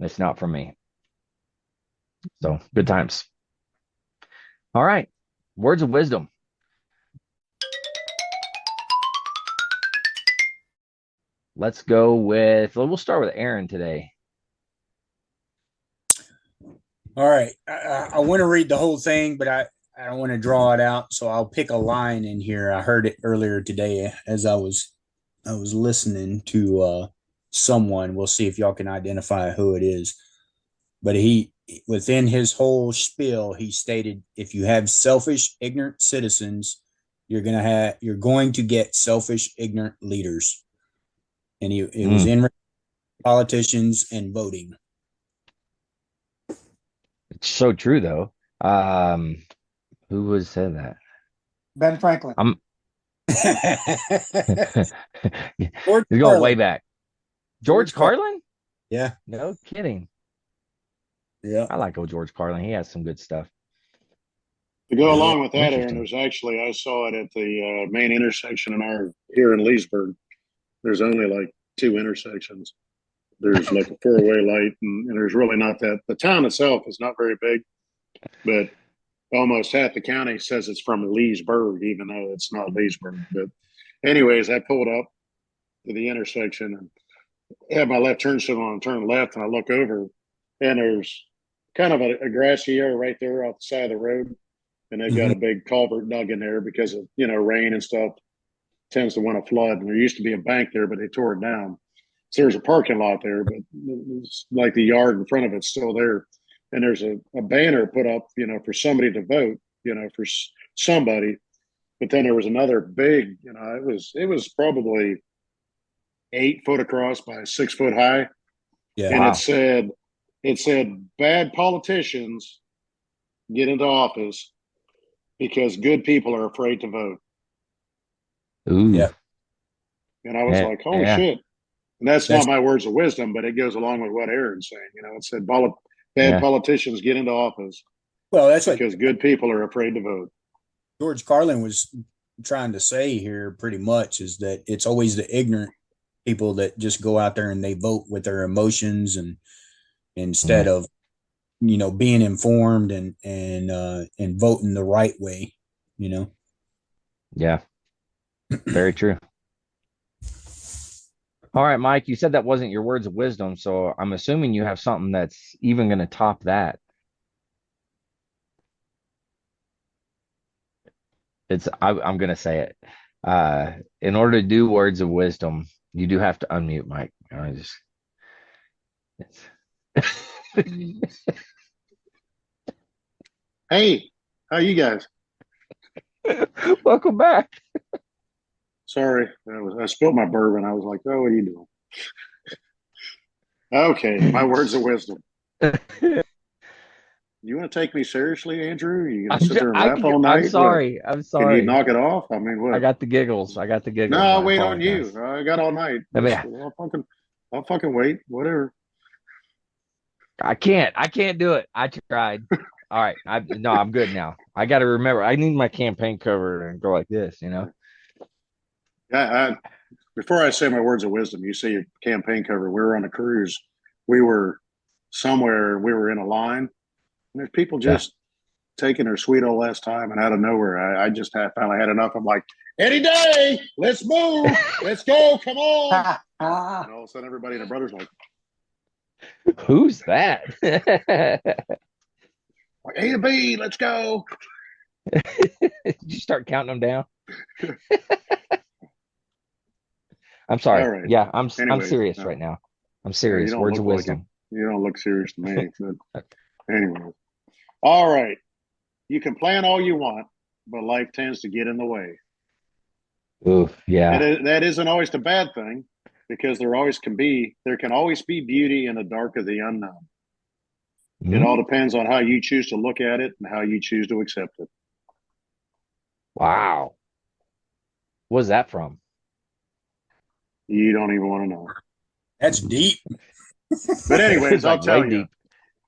it's not from me. So good times. All right. Words of wisdom. Let's go with, we'll start with Aaron today. All right. I want to read the whole thing, but I don't want to draw it out. So I'll pick a line in here. I heard it earlier today as I was listening to someone. We'll see if y'all can identify who it is. But he, within his whole spiel, he stated, if you have selfish, ignorant citizens, you're going to get selfish, ignorant leaders. And it was in politicians and voting. It's so true, though. Who was said that? Ben Franklin. You're going way back. George Carlin? Yeah. No kidding. Yeah. I like old George Carlin. He has some good stuff. To go along with that, Aaron, there's actually, I saw it at the main intersection here in Leesburg. There's only like 2 intersections. There's like a 4-way light, and there's really not that. The town itself is not very big, but almost half the county says it's from Leesburg, even though it's not Leesburg. But anyways, I pulled up to the intersection and had my left turn signal on and turn left, and I look over, and there's kind of a grassy area right there off the side of the road, and they've got a big culvert dug in there because of rain and stuff tends to want to flood. And there used to be a bank there, but they tore it down. So there's a parking lot there, but it's like the yard in front of it's still there. And there's a banner put up, for somebody to vote, for somebody. But then there was another big, it was probably 8 foot across by 6 foot high. Yeah. And it said bad politicians get into office because good people are afraid to vote. Ooh. Yeah. And I was like, holy shit. And that's not my words of wisdom, but it goes along with what Aaron's saying. It said bad politicians get into office. Well, that's because good people are afraid to vote. George Carlin was trying to say here pretty much is that it's always the ignorant people that just go out there and they vote with their emotions and instead of being informed and voting the right way. Yeah. Very true. All right, Mike, you said that wasn't your words of wisdom, so I'm assuming you have something that's even going to top that. I'm going to say it. In order to do words of wisdom, you do have to unmute, Mike. Hey, how you guys? Welcome back. Sorry, I spilled my bourbon. I was like, oh, what are you doing? Okay, my words of wisdom. You want to take me seriously, Andrew? You gonna sit there and laugh all night? I'm sorry. I'm sorry. Can you knock it off? I mean, what? I got the giggles. No, I'll wait on you. I got all night. I'll fucking wait. Whatever. I can't do it. I tried. All right. I'm good now. I got to remember. I need my campaign cover and go like this. Yeah. Before I say my words of wisdom, you say your campaign cover. We were on a cruise. We were somewhere. We were in a line. And there's people just taking their sweet old last time, and out of nowhere, I just finally had enough. I'm like, any day, let's move, let's go, come on. And all of a sudden, everybody and their brother's like, who's that? like, A to B, let's go. Did you start counting them down? I'm sorry. All right. Yeah, I'm serious right now. I'm serious. Words of wisdom. You don't look serious to me. But anyway. All right. You can plan all you want, but life tends to get in the way. Ooh, yeah. That isn't always the bad thing, because there can always be beauty in the dark of the unknown. Mm-hmm. It all depends on how you choose to look at it and how you choose to accept it. Wow. What's that from? You don't even want to know. That's deep. But anyways, I'll tell you. Deep.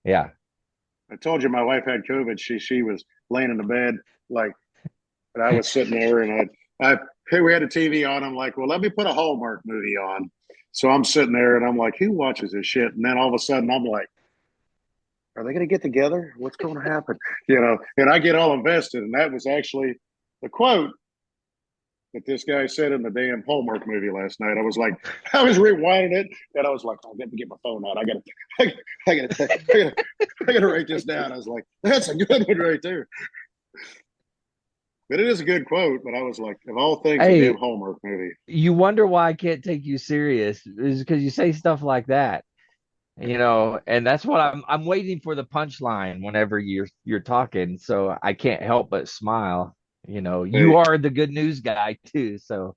Yeah. I told you my wife had COVID. She was laying in the bed, and I was sitting there, and we had a TV on. I'm like, well, let me put a Hallmark movie on. So I'm sitting there and I'm like, who watches this shit? And then all of a sudden I'm like, are they going to get together? What's going to happen? And I get all invested. And that was actually the quote that this guy said in the damn Hallmark movie last night. I was rewinding it, and I was like, "I got to get my phone out. I gotta write this down." I was like, "That's a good one right there." But it is a good quote. But I was like, of all things, Hey, a damn Hallmark movie. You wonder why I can't take you serious is because you say stuff like that, and that's what I'm waiting for the punchline whenever you're talking. So I can't help but smile. You are the good news guy too. So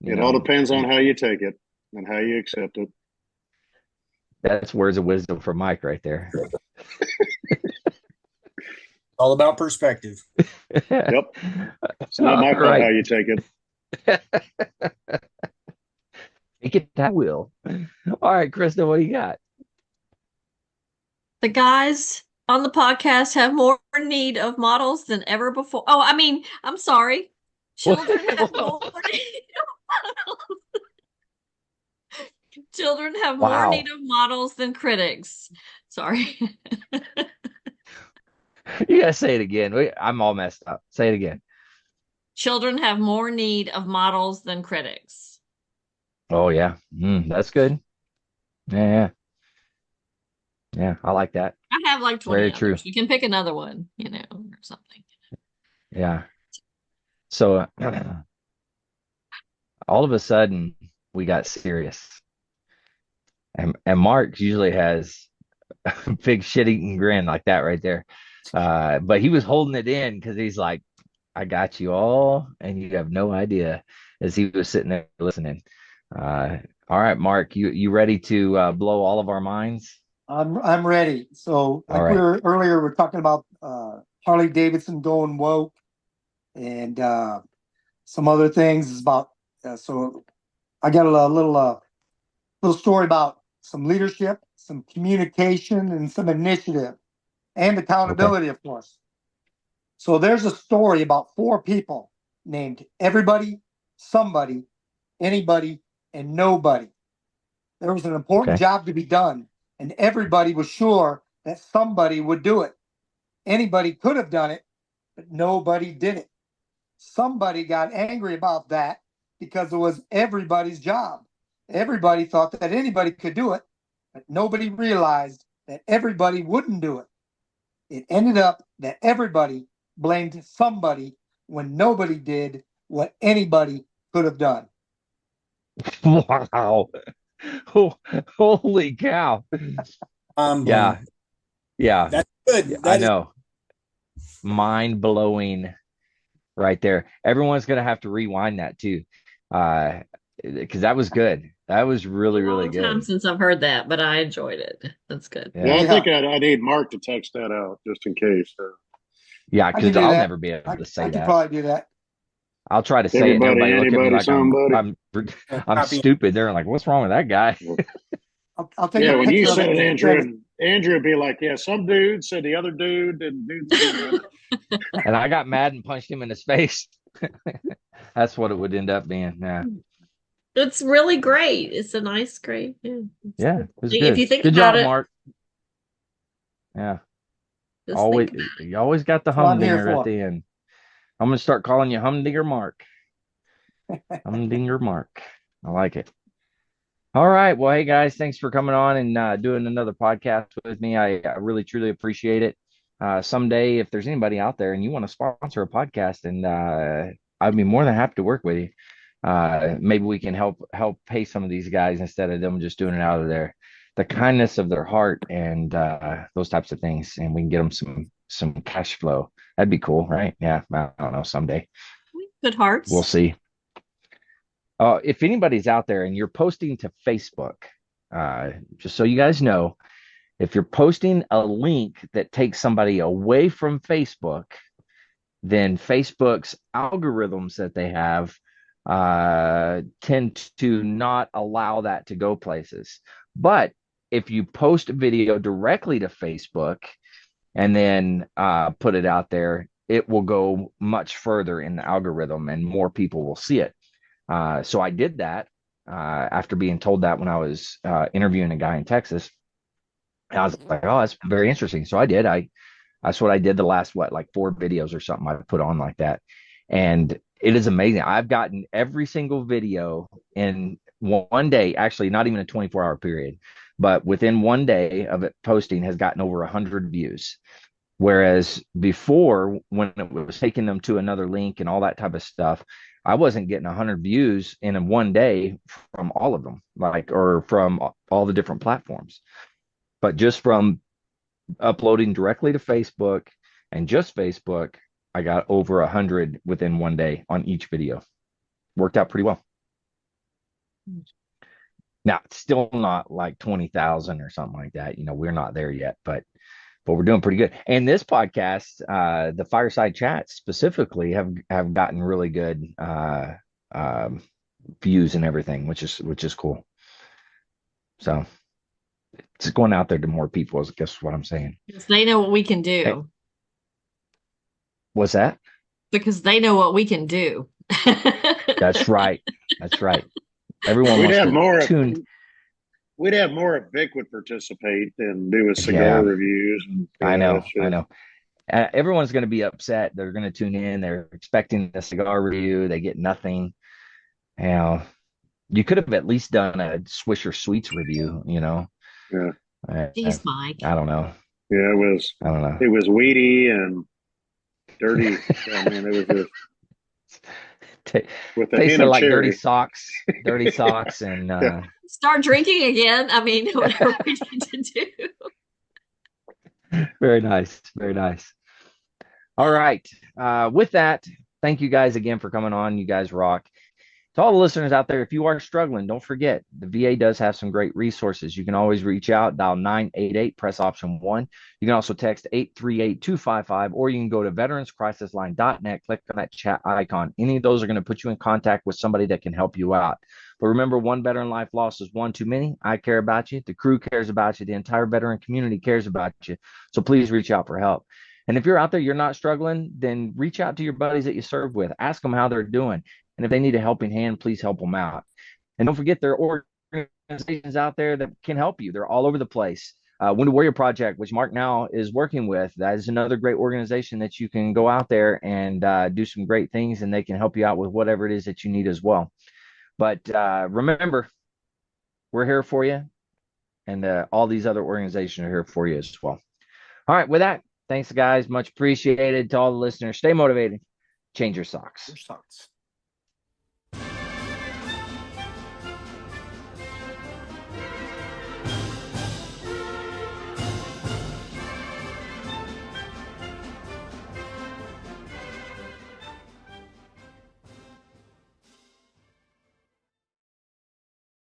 It all depends on how you take it and how you accept it. That's words of wisdom from Mike right there. All about perspective. Yep. It's not my fault how you take it. Take it that will. All right, Krista, what do you got? The guys on the podcast have more need of models than ever before. Oh, I mean, I'm sorry. Children have more need of models. Children have more need of models than critics. Sorry. You gotta say it again. I'm all messed up. Say it again. Children have more need of models than critics. Oh yeah, that's good. Yeah, I like that. I have like 20 Very others. true. We can pick another one, or something. Yeah. So all of a sudden we got serious, and Mark usually has a big shit-eating grin like that right there, but he was holding it in because he's like, I got you all, and you have no idea, as he was sitting there listening. All right, Mark, you ready to blow all of our minds? I'm ready. So like right. we were earlier, talking about Harley Davidson going woke and some other things about. So I got a little story about some leadership, some communication, and some initiative and accountability, of course. So there's a story about 4 people named Everybody, Somebody, Anybody, and Nobody. There was an important job to be done, and everybody was sure that somebody would do it. Anybody could have done it, but nobody did it. Somebody got angry about that because it was everybody's job. Everybody thought that anybody could do it, but nobody realized that everybody wouldn't do it. It ended up that everybody blamed somebody when nobody did what anybody could have done. Wow. Oh, holy cow. Yeah. That's good. I know. Mind blowing right there. Everyone's going to have to rewind that too. Because that was good. That was really, really good. Time since I've heard that, but I enjoyed it. That's good. Yeah, I think I need Mark to text that out just in case. Yeah, because I'll never be able to say that. I can probably do that. I'll try to say it, and everybody look at me like I'm stupid. They're like, "What's wrong with that guy?" I'll take when you said it, Andrew would be like, "Yeah, some dude said the other dude and dude." And I got mad and punched him in his face. That's what it would end up being. Yeah, it's really great. It's a nice, great. Yeah, it was good. If you think good about job, it, Mark. Yeah, you always got the humdinger at the end. I'm gonna start calling you Humdinger Mark. Humdinger Mark. I like it. All right. Well, hey guys, thanks for coming on and doing another podcast with me. I really truly appreciate it. Someday, if there's anybody out there and you want to sponsor a podcast, and I'd be more than happy to work with you. Maybe we can help pay some of these guys instead of them just doing it out of the kindness of their heart and those types of things, and we can get them some cash flow. That'd be cool, right? Yeah, I don't know, someday. Good hearts. We'll see. If anybody's out there and you're posting to Facebook, just so you guys know, if you're posting a link that takes somebody away from Facebook, then Facebook's algorithms that they have tend to not allow that to go places. But if you post a video directly to Facebook and then put it out there, it will go much further in the algorithm and more people will see it. So I did that, after being told that when I was interviewing a guy in Texas. And I was like, oh, that's very interesting. So I did. That's what I did the last, like 4 videos or something I put on like that. And it is amazing. I've gotten every single video in one day, actually not even a 24-hour period, but within one day of it posting has gotten over 100 views. Whereas before, when it was taking them to another link and all that type of stuff, I wasn't getting 100 views in one day from all of them, or from all the different platforms. But just from uploading directly to Facebook and just Facebook, I got over 100 within one day on each video. Worked out pretty well. Now, it's still not like 20,000 or something like that. We're not there yet, but we're doing pretty good. And this podcast, the Fireside Chats specifically, have gotten really good views and everything, which is cool. So it's going out there to more people, is guess what I'm saying. Because they know what we can do. Hey. What's that? Because they know what we can do. That's right. That's right. Everyone wants to tune. We'd have more if Vic would participate and do his cigar reviews. And, I know. Everyone's going to be upset. They're going to tune in. They're expecting a cigar review. They get nothing. You could have at least done a Swisher Sweets review, Yeah. Jeez, Mike. I don't know. Yeah, it was. I don't know. It was weedy and dirty. I mean, it was just with a hint of like cherry. dirty socks, and start drinking again. I mean, whatever we need to do. Very nice. Very nice. All right. With that, thank you guys again for coming on. You guys rock. To all the listeners out there, if you are struggling, don't forget the VA does have some great resources. You can always reach out, dial 988, press option 1. You can also text 838-255, or you can go to veteranscrisisline.net, click on that chat icon. Any of those are going to put you in contact with somebody that can help you out. But remember, one veteran life lost is one too many. I care about you. The crew cares about you. The entire veteran community cares about you. So please reach out for help. And if you're out there, you're not struggling, then reach out to your buddies that you serve with. Ask them how they're doing. And if they need a helping hand, please help them out. And don't forget, there are organizations out there that can help you. They're all over the place. Wounded Warrior Project, which Mark now is working with, that is another great organization that you can go out there and do some great things, and they can help you out with whatever it is that you need as well. But remember, we're here for you, and all these other organizations are here for you as well. All right, with that, thanks, guys. Much appreciated. To all the listeners, stay motivated. Change your socks.